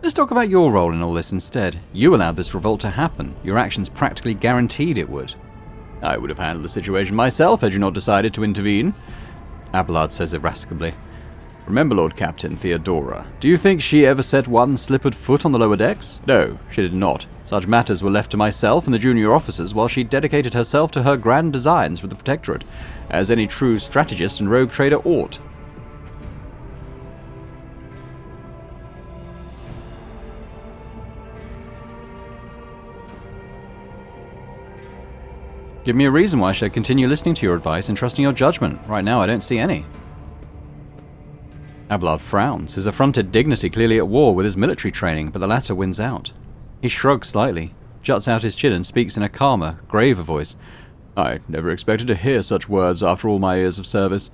Let's talk about your role in all this instead. You allowed this revolt to happen. Your actions practically guaranteed it would. I would have handled the situation myself had you not decided to intervene. Abelard says irascibly. Remember, Lord Captain, Theodora. Do you think she ever set one slippered foot on the lower decks? No, she did not. Such matters were left to myself and the junior officers while she dedicated herself to her grand designs for the Protectorate, as any true strategist and rogue trader ought. Give me a reason why I should continue listening to your advice and trusting your judgment. Right now, I don't see any. Abelard frowns, his affronted dignity clearly at war with his military training, but the latter wins out. He shrugs slightly, juts out his chin and speaks in a calmer, graver voice. I never expected to hear such words after all my years of service,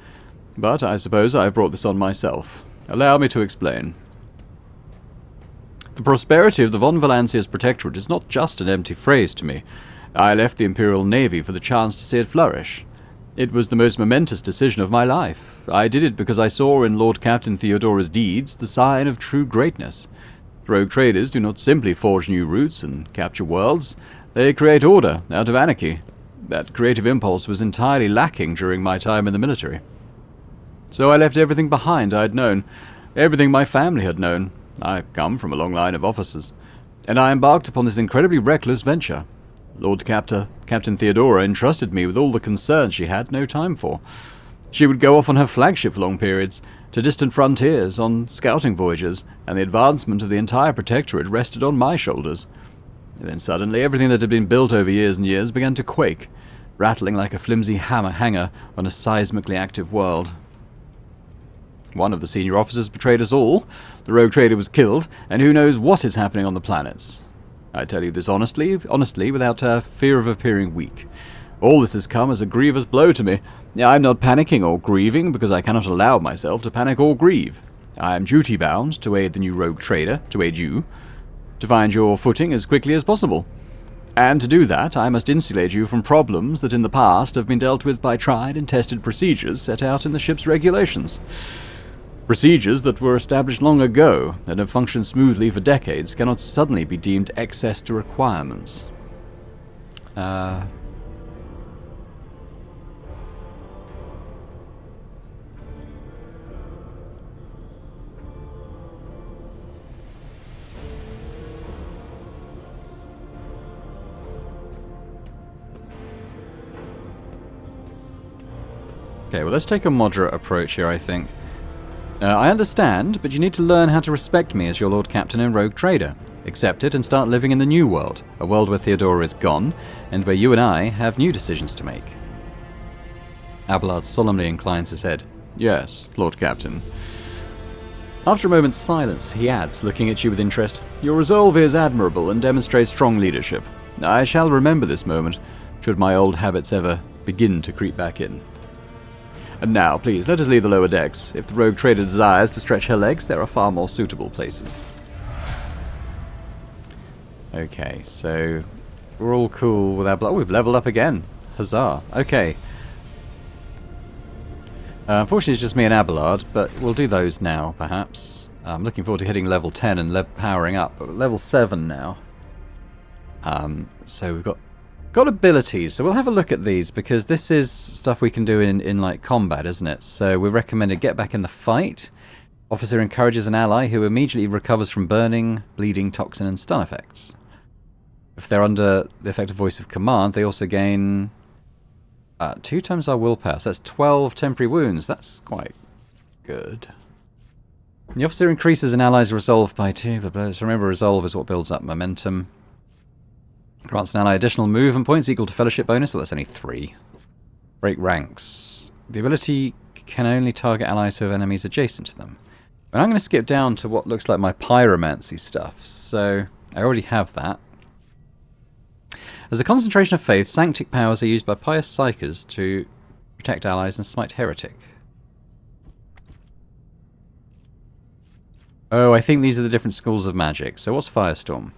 but I suppose I have brought this on myself. Allow me to explain. The prosperity of the Von Valancius Protectorate is not just an empty phrase to me. I left the Imperial Navy for the chance to see it flourish. It was the most momentous decision of my life. I did it because I saw in Lord Captain Theodora's deeds the sign of true greatness. Rogue traders do not simply forge new routes and capture worlds. They create order out of anarchy. That creative impulse was entirely lacking during my time in the military. So I left everything behind I had known, everything my family had known. I come from a long line of officers. And I embarked upon this incredibly reckless venture. Lord Captain Theodora entrusted me with all the concerns she had no time for. She would go off on her flagship for long periods, to distant frontiers, on scouting voyages, and the advancement of the entire Protectorate rested on my shoulders. And then suddenly everything that had been built over years and years began to quake, rattling like a flimsy hanger on a seismically active world. One of the senior officers betrayed us all, the rogue trader was killed, and who knows what is happening on the planets. I tell you this honestly, without fear of appearing weak. All this has come as a grievous blow to me. I am not panicking or grieving, because I cannot allow myself to panic or grieve. I am duty-bound to aid the new rogue trader, to aid you, to find your footing as quickly as possible. And to do that, I must insulate you from problems that in the past have been dealt with by tried and tested procedures set out in the ship's regulations. Procedures that were established long ago and have functioned smoothly for decades cannot suddenly be deemed excess to requirements. Okay, well let's take a moderate approach here, I think. I understand, but you need to learn how to respect me as your Lord Captain and Rogue Trader. Accept it and start living in the new world, a world where Theodora is gone, and where you and I have new decisions to make. Abelard solemnly inclines his head. Yes, Lord Captain. After a moment's silence, he adds, looking at you with interest, Your resolve is admirable and demonstrates strong leadership. I shall remember this moment, should my old habits ever begin to creep back in. And now, please, let us leave the lower decks. If the Rogue Trader desires to stretch her legs, there are far more suitable places. Okay, so we're all cool with our blood. Oh, we've leveled up again. Huzzah. Okay. Unfortunately, it's just me and Abelard, but we'll do those now, perhaps. I'm looking forward to hitting level 10 and powering up. But we're level 7 now. So we've got abilities. So we'll have a look at these, because this is stuff we can do in like combat, isn't it? So we recommended get back in the fight. Officer encourages an ally who immediately recovers from burning, bleeding, toxin, and stun effects. If they're under the effective voice of command, they also gain 2 times our willpower. So that's 12 temporary wounds. That's quite good. The officer increases an ally's resolve by 2. Blah, blah. So remember, resolve is what builds up momentum. Grants an ally additional movement points equal to fellowship bonus. So that's only 3. Break ranks. The ability can only target allies who have enemies adjacent to them. And I'm going to skip down to what looks like my pyromancy stuff. So I already have that. As a concentration of faith, sanctic powers are used by pious psychers to protect allies and smite heretic. Oh, I think these are the different schools of magic. So what's Firestorm?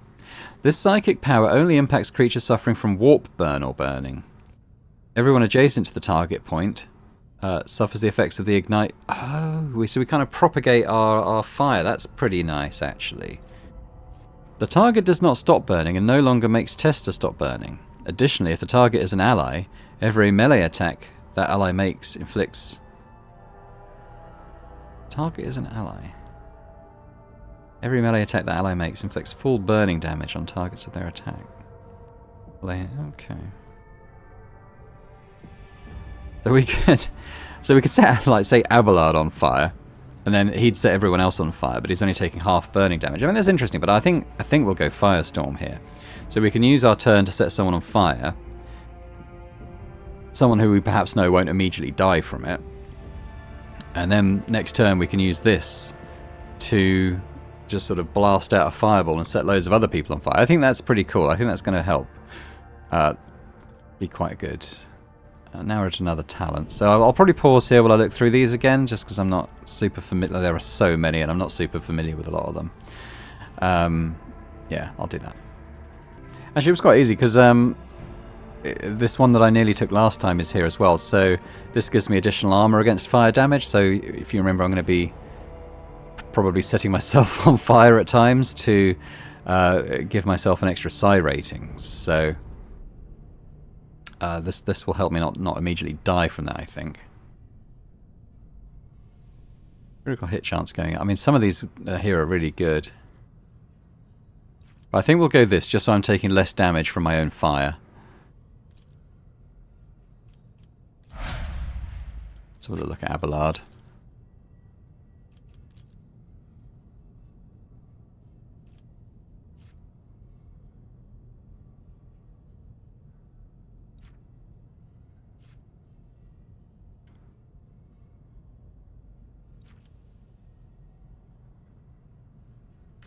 This psychic power only impacts creatures suffering from warp burn or burning. Everyone adjacent to the target point suffers the effects of the ignite. Oh, so we kind of propagate our fire. That's pretty nice, actually. The target does not stop burning and no longer makes tests to stop burning. Additionally, if the target is an ally, every melee attack that ally makes inflicts... Target is an ally. Every melee attack that ally makes inflicts full burning damage on targets of their attack. Okay. So we could set, like, say, Abelard on fire, and then he'd set everyone else on fire, but he's only taking half burning damage. I mean, that's interesting, but I think we'll go Firestorm here. So we can use our turn to set someone on fire. Someone who we perhaps know won't immediately die from it. And then next turn we can use this to just sort of blast out a fireball and set loads of other people on fire. I think that's pretty cool. I think that's going to help be quite good. Now we're at another talent. So I'll probably pause here while I look through these again, just because I'm not super familiar. There are so many, and I'm not super familiar with a lot of them. Yeah, I'll do that. Actually, it was quite easy, because this one that I nearly took last time is here as well. So this gives me additional armor against fire damage. So if you remember, I'm going to be probably setting myself on fire at times to give myself an extra psi rating. So... this will help me not immediately die from that, I think. Critical hit chance going up. I mean, some of these here are really good. But I think we'll go this, just so I'm taking less damage from my own fire. Let's have a look at Abelard.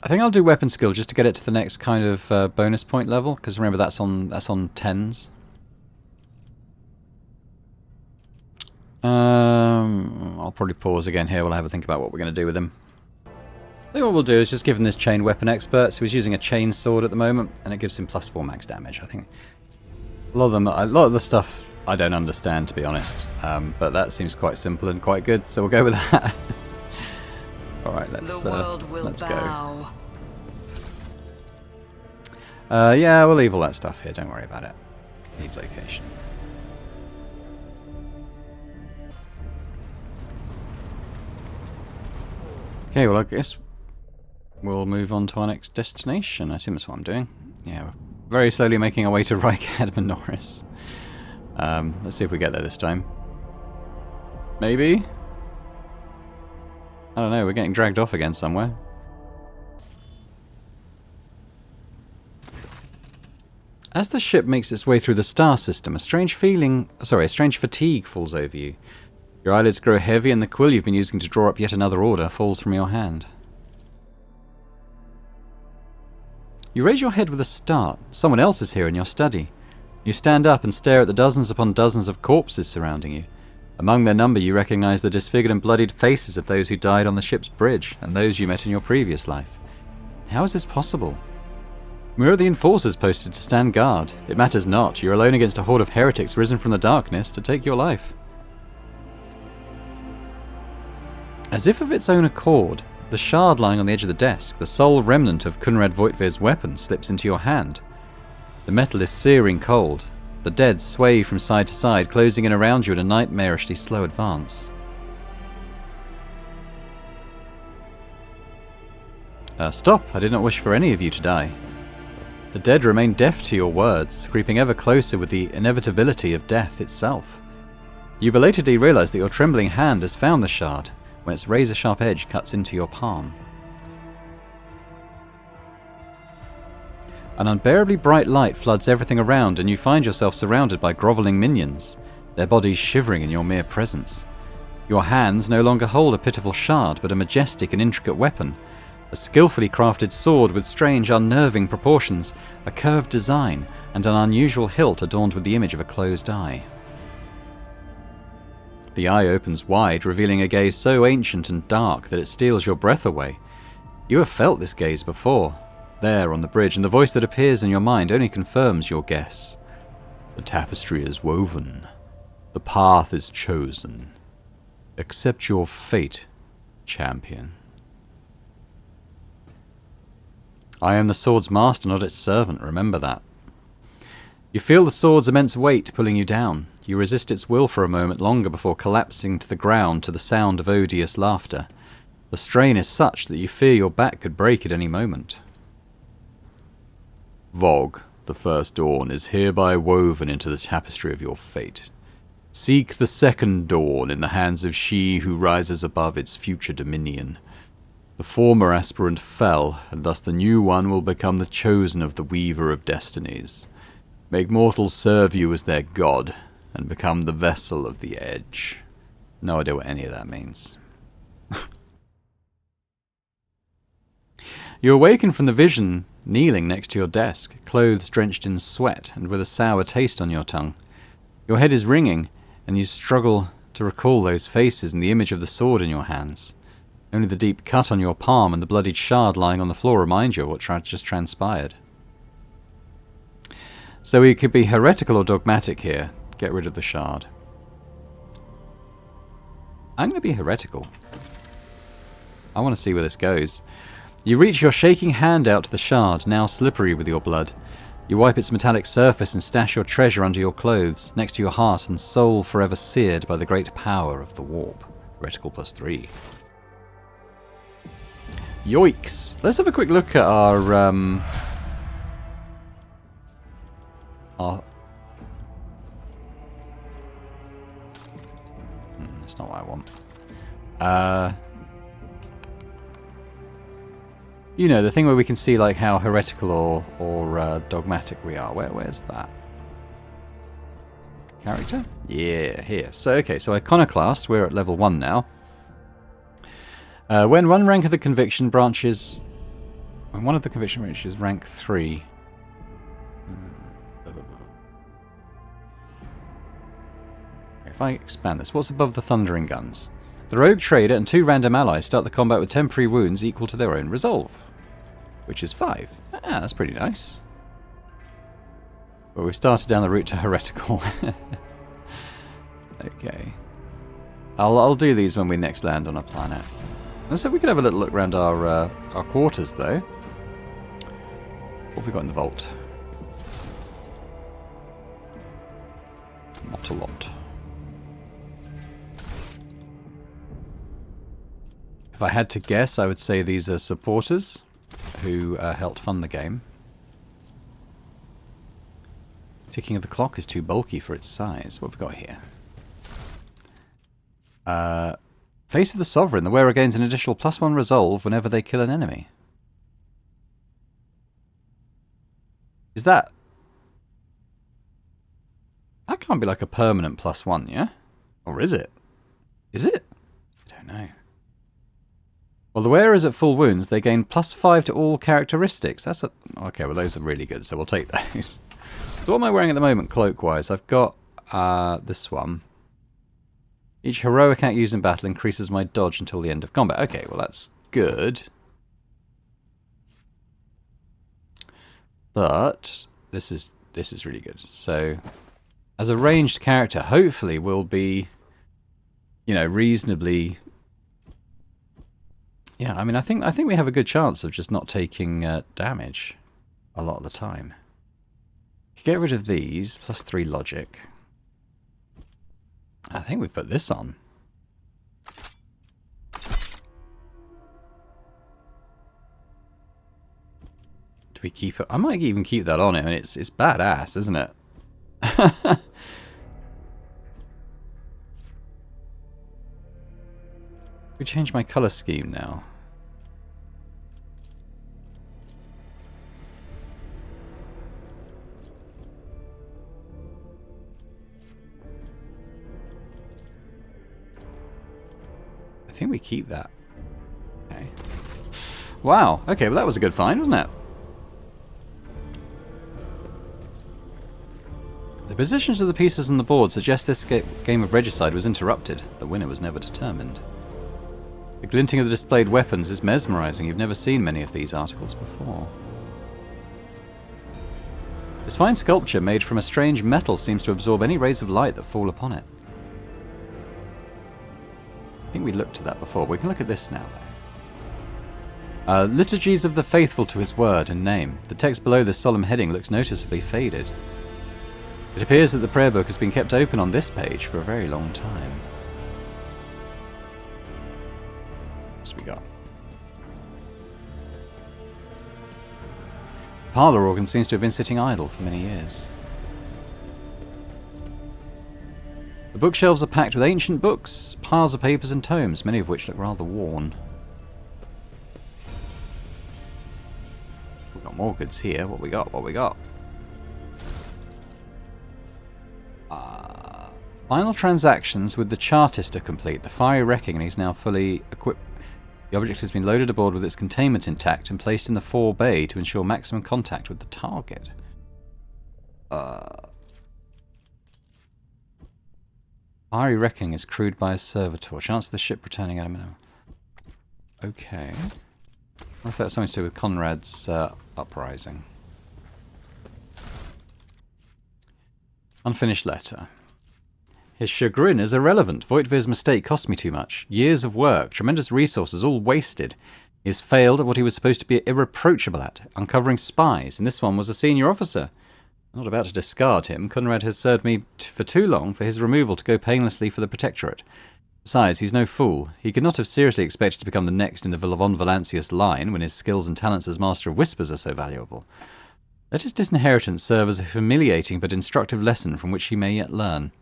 I think I'll do weapon skill just to get it to the next kind of bonus point level, because remember that's on 10s. I'll probably pause again here while I have a think about what we're going to do with him. I think what we'll do is just give him this chain weapon expert. So he's using a chain sword at the moment, and it gives him +4 max damage. I think a lot of the stuff I don't understand, to be honest, but that seems quite simple and quite good. So we'll go with that. All right, let's go. Yeah, we'll leave all that stuff here. Don't worry about it. Leave location. Okay, well, I guess we'll move on to our next destination. I assume that's what I'm doing. Yeah, we're very slowly making our way to Rykad Minoris. Let's see if we get there this time. Maybe? I don't know, we're getting dragged off again somewhere. As the ship makes its way through the star system, a strange fatigue falls over you. Your eyelids grow heavy and the quill you've been using to draw up yet another order falls from your hand. You raise your head with a start. Someone else is here in your study. You stand up and stare at the dozens upon dozens of corpses surrounding you. Among their number you recognize the disfigured and bloodied faces of those who died on the ship's bridge, and those you met in your previous life. How is this possible? Where are the enforcers posted to stand guard? It matters not. You're alone against a horde of heretics risen from the darkness to take your life. As if of its own accord, the shard lying on the edge of the desk, the sole remnant of Kunrad Voitvir's weapon, slips into your hand. The metal is searing cold. The dead sway from side to side, closing in around you in a nightmarishly slow advance. Stop! I did not wish for any of you to die. The dead remain deaf to your words, creeping ever closer with the inevitability of death itself. You belatedly realize that your trembling hand has found the shard, when its razor-sharp edge cuts into your palm. An unbearably bright light floods everything around, and you find yourself surrounded by grovelling minions, their bodies shivering in your mere presence. Your hands no longer hold a pitiful shard, but a majestic and intricate weapon, a skillfully crafted sword with strange, unnerving proportions, a curved design, and an unusual hilt adorned with the image of a closed eye. The eye opens wide, revealing a gaze so ancient and dark that it steals your breath away. You have felt this gaze before, there on the bridge, and the voice that appears in your mind only confirms your guess. The tapestry is woven. The path is chosen. Accept your fate, champion. I am the sword's master, not its servant, remember that. You feel the sword's immense weight pulling you down. You resist its will for a moment longer before collapsing to the ground to the sound of odious laughter. The strain is such that you fear your back could break at any moment. Vogue, the first dawn, is hereby woven into the tapestry of your fate. Seek the second dawn in the hands of she who rises above its future dominion. The former aspirant fell, and thus the new one will become the chosen of the Weaver of Destinies. Make mortals serve you as their god, and become the vessel of the Edge. No idea what any of that means. You awaken from the vision, kneeling next to your desk, clothes drenched in sweat and with a sour taste on your tongue. Your head is ringing, and you struggle to recall those faces and the image of the sword in your hands. Only the deep cut on your palm and the bloodied shard lying on the floor remind you of what just transpired. So we could be heretical or dogmatic here. Get rid of the shard. I'm going to be heretical. I want to see where this goes. You reach your shaking hand out to the shard, now slippery with your blood. You wipe its metallic surface and stash your treasure under your clothes, next to your heart and soul forever seared by the great power of the warp. Heretical +3. Yoicks! Let's have a quick look at our that's not what I want. You know, the thing where we can see like how heretical or dogmatic we are. Where's that? Character? Yeah, here. So, okay, so Iconoclast, we're at level 1 now. When one rank of the conviction branches... When one of the conviction reaches rank 3... If I expand this, what's above the thundering guns? The rogue trader and 2 random allies start the combat with temporary wounds equal to their own resolve, which is 5. Ah, that's pretty nice. But we've started down the route to heretical. Okay. I'll do these when we next land on a planet. And so we could have a little look around our quarters, though. What have we got in the vault? Not a lot. If I had to guess, I would say these are supporters who helped fund the game. Ticking of the clock is too bulky for its size. What have we got here? Face of the Sovereign. The wearer gains an additional +1 resolve whenever they kill an enemy. Is that... That can't be like a permanent +1, yeah? Or is it? Is it? I don't know. Well, the wearer is at full wounds. They gain +5 to all characteristics. That's a... Okay, well, those are really good, so we'll take those. So what am I wearing at the moment, cloak-wise? I've got this one. Each heroic act used in battle increases my dodge until the end of combat. Okay, well, that's good. But this is really good. So, as a ranged character, hopefully we'll be, you know, reasonably... Yeah, I mean, I think we have a good chance of just not taking damage a lot of the time. Get rid of these, +3 logic. I think we put this on. Do we keep it? I might even keep that on it. I mean, it's badass, isn't it? We change my color scheme now. I think we keep that. Okay. Wow. Okay, well that was a good find, wasn't it? The positions of the pieces on the board suggest this game of Regicide was interrupted. The winner was never determined. The glinting of the displayed weapons is mesmerizing. You've never seen many of these articles before. This fine sculpture made from a strange metal seems to absorb any rays of light that fall upon it. I think we looked at that before. We can look at this now, though. Liturgies of the faithful to his word and name. The text below this solemn heading looks noticeably faded. It appears that the prayer book has been kept open on this page for a very long time. What's we got? The parlour organ seems to have been sitting idle for many years. The bookshelves are packed with ancient books, piles of papers and tomes, many of which look rather worn. We've got more goods here. What we got? What we got? Final transactions with the Chartist are complete. The fiery wrecking is now fully equipped. The object has been loaded aboard with its containment intact and placed in the fore bay to ensure maximum contact with the target. Fiery wrecking is crewed by a servitor. Chance of the ship returning at a minimum. Okay. I wonder if that's something to do with Conrad's uprising. Unfinished letter. His chagrin is irrelevant. Voigtvir's mistake cost me too much. Years of work, tremendous resources, all wasted. He has failed at what he was supposed to be irreproachable at, uncovering spies, and this one was a senior officer. I'm not about to discard him. Conrad has served me for too long for his removal to go painlessly for the Protectorate. Besides, he's no fool. He could not have seriously expected to become the next in the von Valancius line when his skills and talents as Master of Whispers are so valuable. Let his disinheritance serve as a humiliating but instructive lesson from which he may yet learn.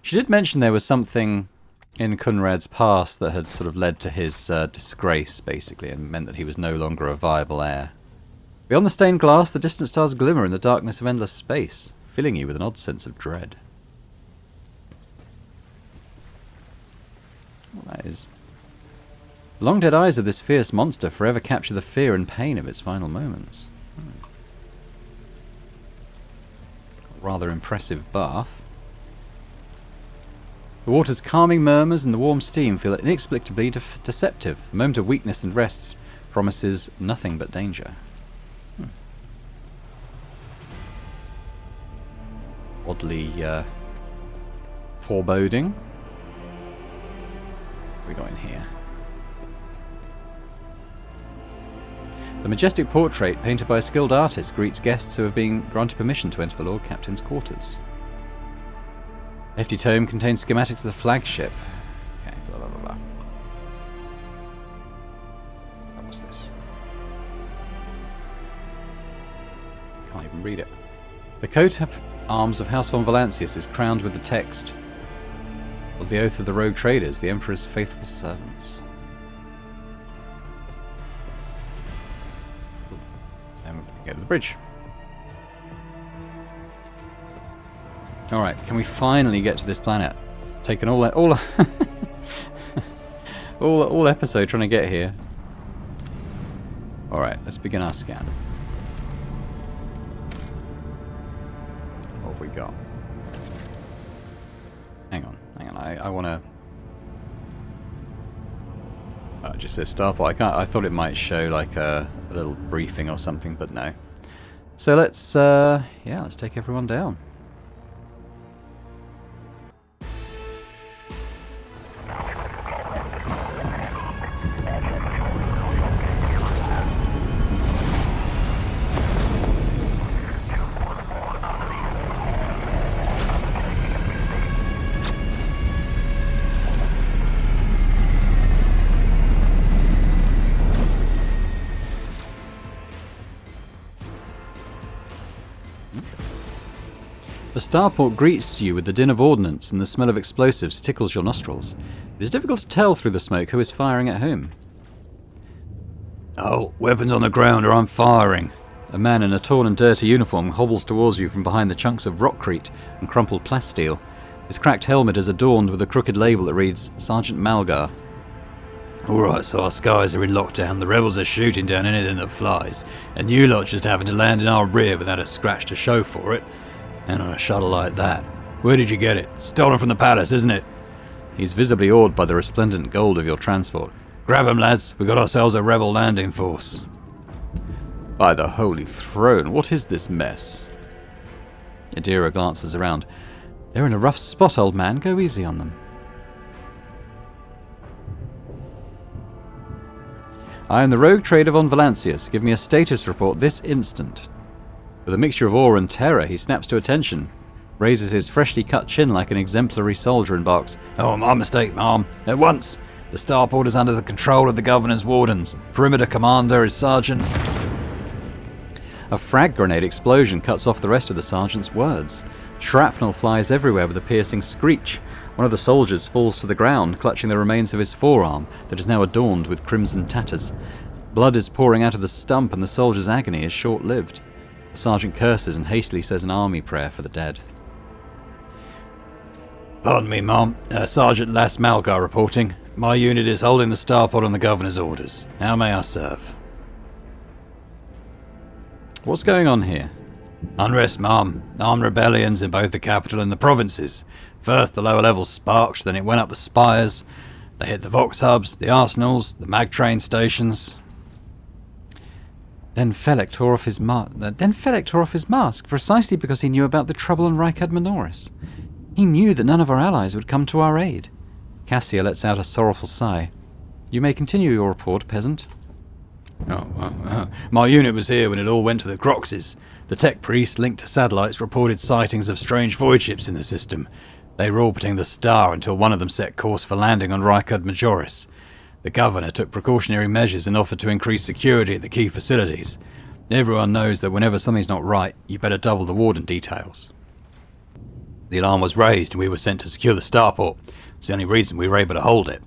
She did mention there was something in Conrad's past that had sort of led to his disgrace, basically, and meant that he was no longer a viable heir. Beyond the stained glass, the distant stars glimmer in the darkness of endless space, filling you with an odd sense of dread. What that is. The long-dead eyes of this fierce monster forever capture the fear and pain of its final moments. Rather impressive bath. The water's calming murmurs and the warm steam feel inexplicably deceptive. A moment of weakness and rest promises nothing but danger. Oddly foreboding. What we got in here? The majestic portrait, painted by a skilled artist, greets guests who have been granted permission to enter the Lord Captain's quarters. Hefty tome contains schematics of the flagship. Okay, blah blah blah blah. What's this? Can't even read it. The coat of arms of House von Valancius is crowned with the text, Of the oath of the rogue traders, the Emperor's faithful servants. And we go to the bridge. Alright, can we finally get to this planet? Taken all episode trying to get here. Alright, let's begin our scan. What have we got? Hang on. I want to... Oh, it just says Starport. I thought it might show like a little briefing or something, but no. So let's take everyone down. The starport greets you with the din of ordnance, and the smell of explosives tickles your nostrils. It is difficult to tell through the smoke who is firing at whom. Oh, weapons on the ground or I'm firing. A man in a torn and dirty uniform hobbles towards you from behind the chunks of rockcrete and crumpled plasteel. His cracked helmet is adorned with a crooked label that reads Sergeant Malgar. Alright, so our skies are in lockdown, the rebels are shooting down anything that flies, and you lot just happen to land in our rear without a scratch to show for it. And on a shuttle like that. Where did you get it? Stolen from the palace, isn't it? He's visibly awed by the resplendent gold of your transport. Grab 'em, lads. We got ourselves a rebel landing force. By the Holy Throne, what is this mess? Adira glances around. They're in a rough spot, old man. Go easy on them. I am the rogue trader von Valancius. Give me a status report this instant. With a mixture of awe and terror, he snaps to attention, raises his freshly cut chin like an exemplary soldier and barks, Oh, my mistake, ma'am. At once! The starport is under the control of the governor's wardens. Perimeter commander is Sergeant... A frag grenade explosion cuts off the rest of the sergeant's words. Shrapnel flies everywhere with a piercing screech. One of the soldiers falls to the ground, clutching the remains of his forearm that is now adorned with crimson tatters. Blood is pouring out of the stump and the soldier's agony is short-lived. The sergeant curses and hastily says an army prayer for the dead. Pardon me, ma'am. Sergeant Lass Malgar reporting. My unit is holding the starport on the governor's orders. How may I serve? What's going on here? Unrest, ma'am. Armed rebellions in both the capital and the provinces. First the lower levels sparked, then it went up the spires. They hit the Vox hubs, the arsenals, the mag train stations... Then Felek tore off his mask, precisely because he knew about the trouble on Rykad Minoris. He knew that none of our allies would come to our aid. Cassia lets out a sorrowful sigh. You may continue your report, peasant. My unit was here when it all went to the Croxes. The tech priest linked to satellites reported sightings of strange void ships in the system. They were orbiting the star until one of them set course for landing on Rykad Majoris. The governor took precautionary measures and offered to increase security at the key facilities. Everyone knows that whenever something's not right, you better double the warden details. The alarm was raised and we were sent to secure the starport. It's the only reason we were able to hold it.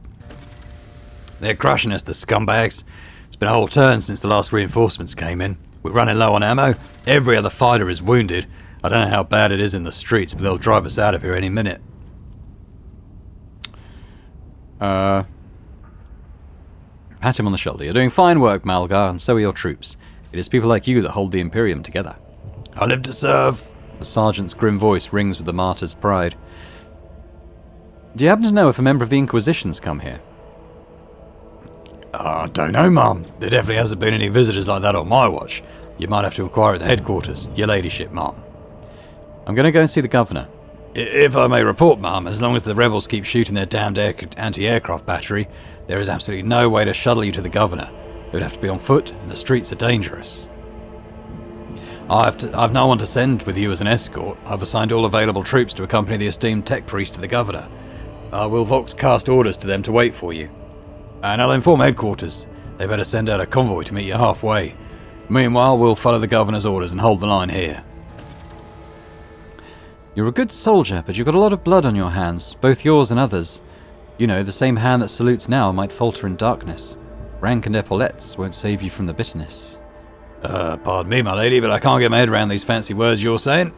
They're crushing us, the scumbags. It's been a whole turn since the last reinforcements came in. We're running low on ammo. Every other fighter is wounded. I don't know how bad it is in the streets, but they'll drive us out of here any minute. Pat him on the shoulder. You're doing fine work, Malgar, and so are your troops. It is people like you that hold the Imperium together. I live to serve. The sergeant's grim voice rings with the martyr's pride. Do you happen to know if a member of the Inquisition's come here? I don't know, ma'am. There definitely hasn't been any visitors like that on my watch. You might have to inquire at the headquarters. Your ladyship, ma'am. I'm going to go and see the governor. If I may report, ma'am, as long as the rebels keep shooting their damned anti-aircraft battery, there is absolutely no way to shuttle you to the governor. It would have to be on foot, and the streets are dangerous. I've no one to send with you as an escort. I've assigned all available troops to accompany the esteemed tech priest to the governor. I will Vox cast orders to them to wait for you. And I'll inform headquarters. They better send out a convoy to meet you halfway. Meanwhile, we'll follow the governor's orders and hold the line here. You're a good soldier, but you've got a lot of blood on your hands, both yours and others. You know, the same hand that salutes now might falter in darkness. Rank and epaulettes won't save you from the bitterness. Pardon me, my lady, but I can't get my head around these fancy words you're saying.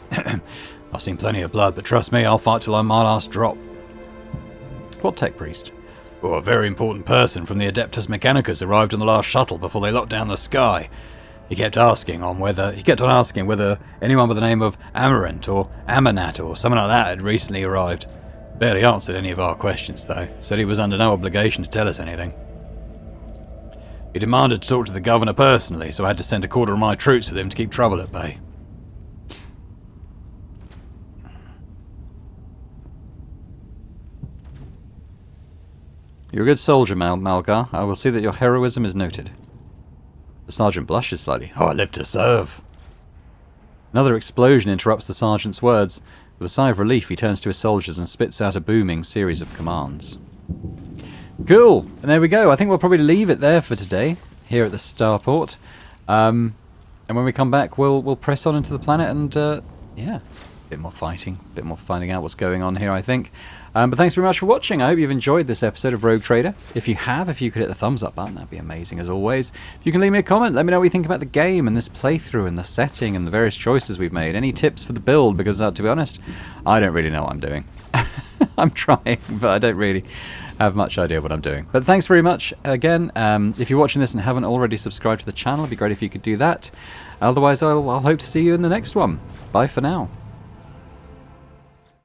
I've seen plenty of blood, but trust me, I'll fight till I'm my last drop. What tech priest? Oh, a very important person from the Adeptus Mechanicus arrived on the last shuttle before they locked down the sky. He kept on asking whether anyone by the name of Amarant or Amanat or someone like that had recently arrived. Barely answered any of our questions, though. Said he was under no obligation to tell us anything. He demanded to talk to the governor personally, so I had to send a quarter of my troops with him to keep trouble at bay. You're a good soldier, Malgar. I will see that your heroism is noted. The sergeant blushes slightly. Oh, I live to serve. Another explosion interrupts the sergeant's words. With a sigh of relief, he turns to his soldiers and spits out a booming series of commands. Cool! And there we go. I think we'll probably leave it there for today, here at the starport. And when we come back, we'll press on into the planet and, yeah, a bit more fighting, a bit more finding out what's going on here, I think. But thanks very much for watching. I hope you've enjoyed this episode of Rogue Trader. If you have, if you could hit the thumbs up button, that'd be amazing as always. If you can leave me a comment, let me know what you think about the game and this playthrough and the setting and the various choices we've made. Any tips for the build, because to be honest, I don't really know what I'm doing. I'm trying, but I don't really have much idea what I'm doing. But thanks very much again. If you're watching this and haven't already subscribed to the channel, it'd be great if you could do that. Otherwise, I'll hope to see you in the next one. Bye for now.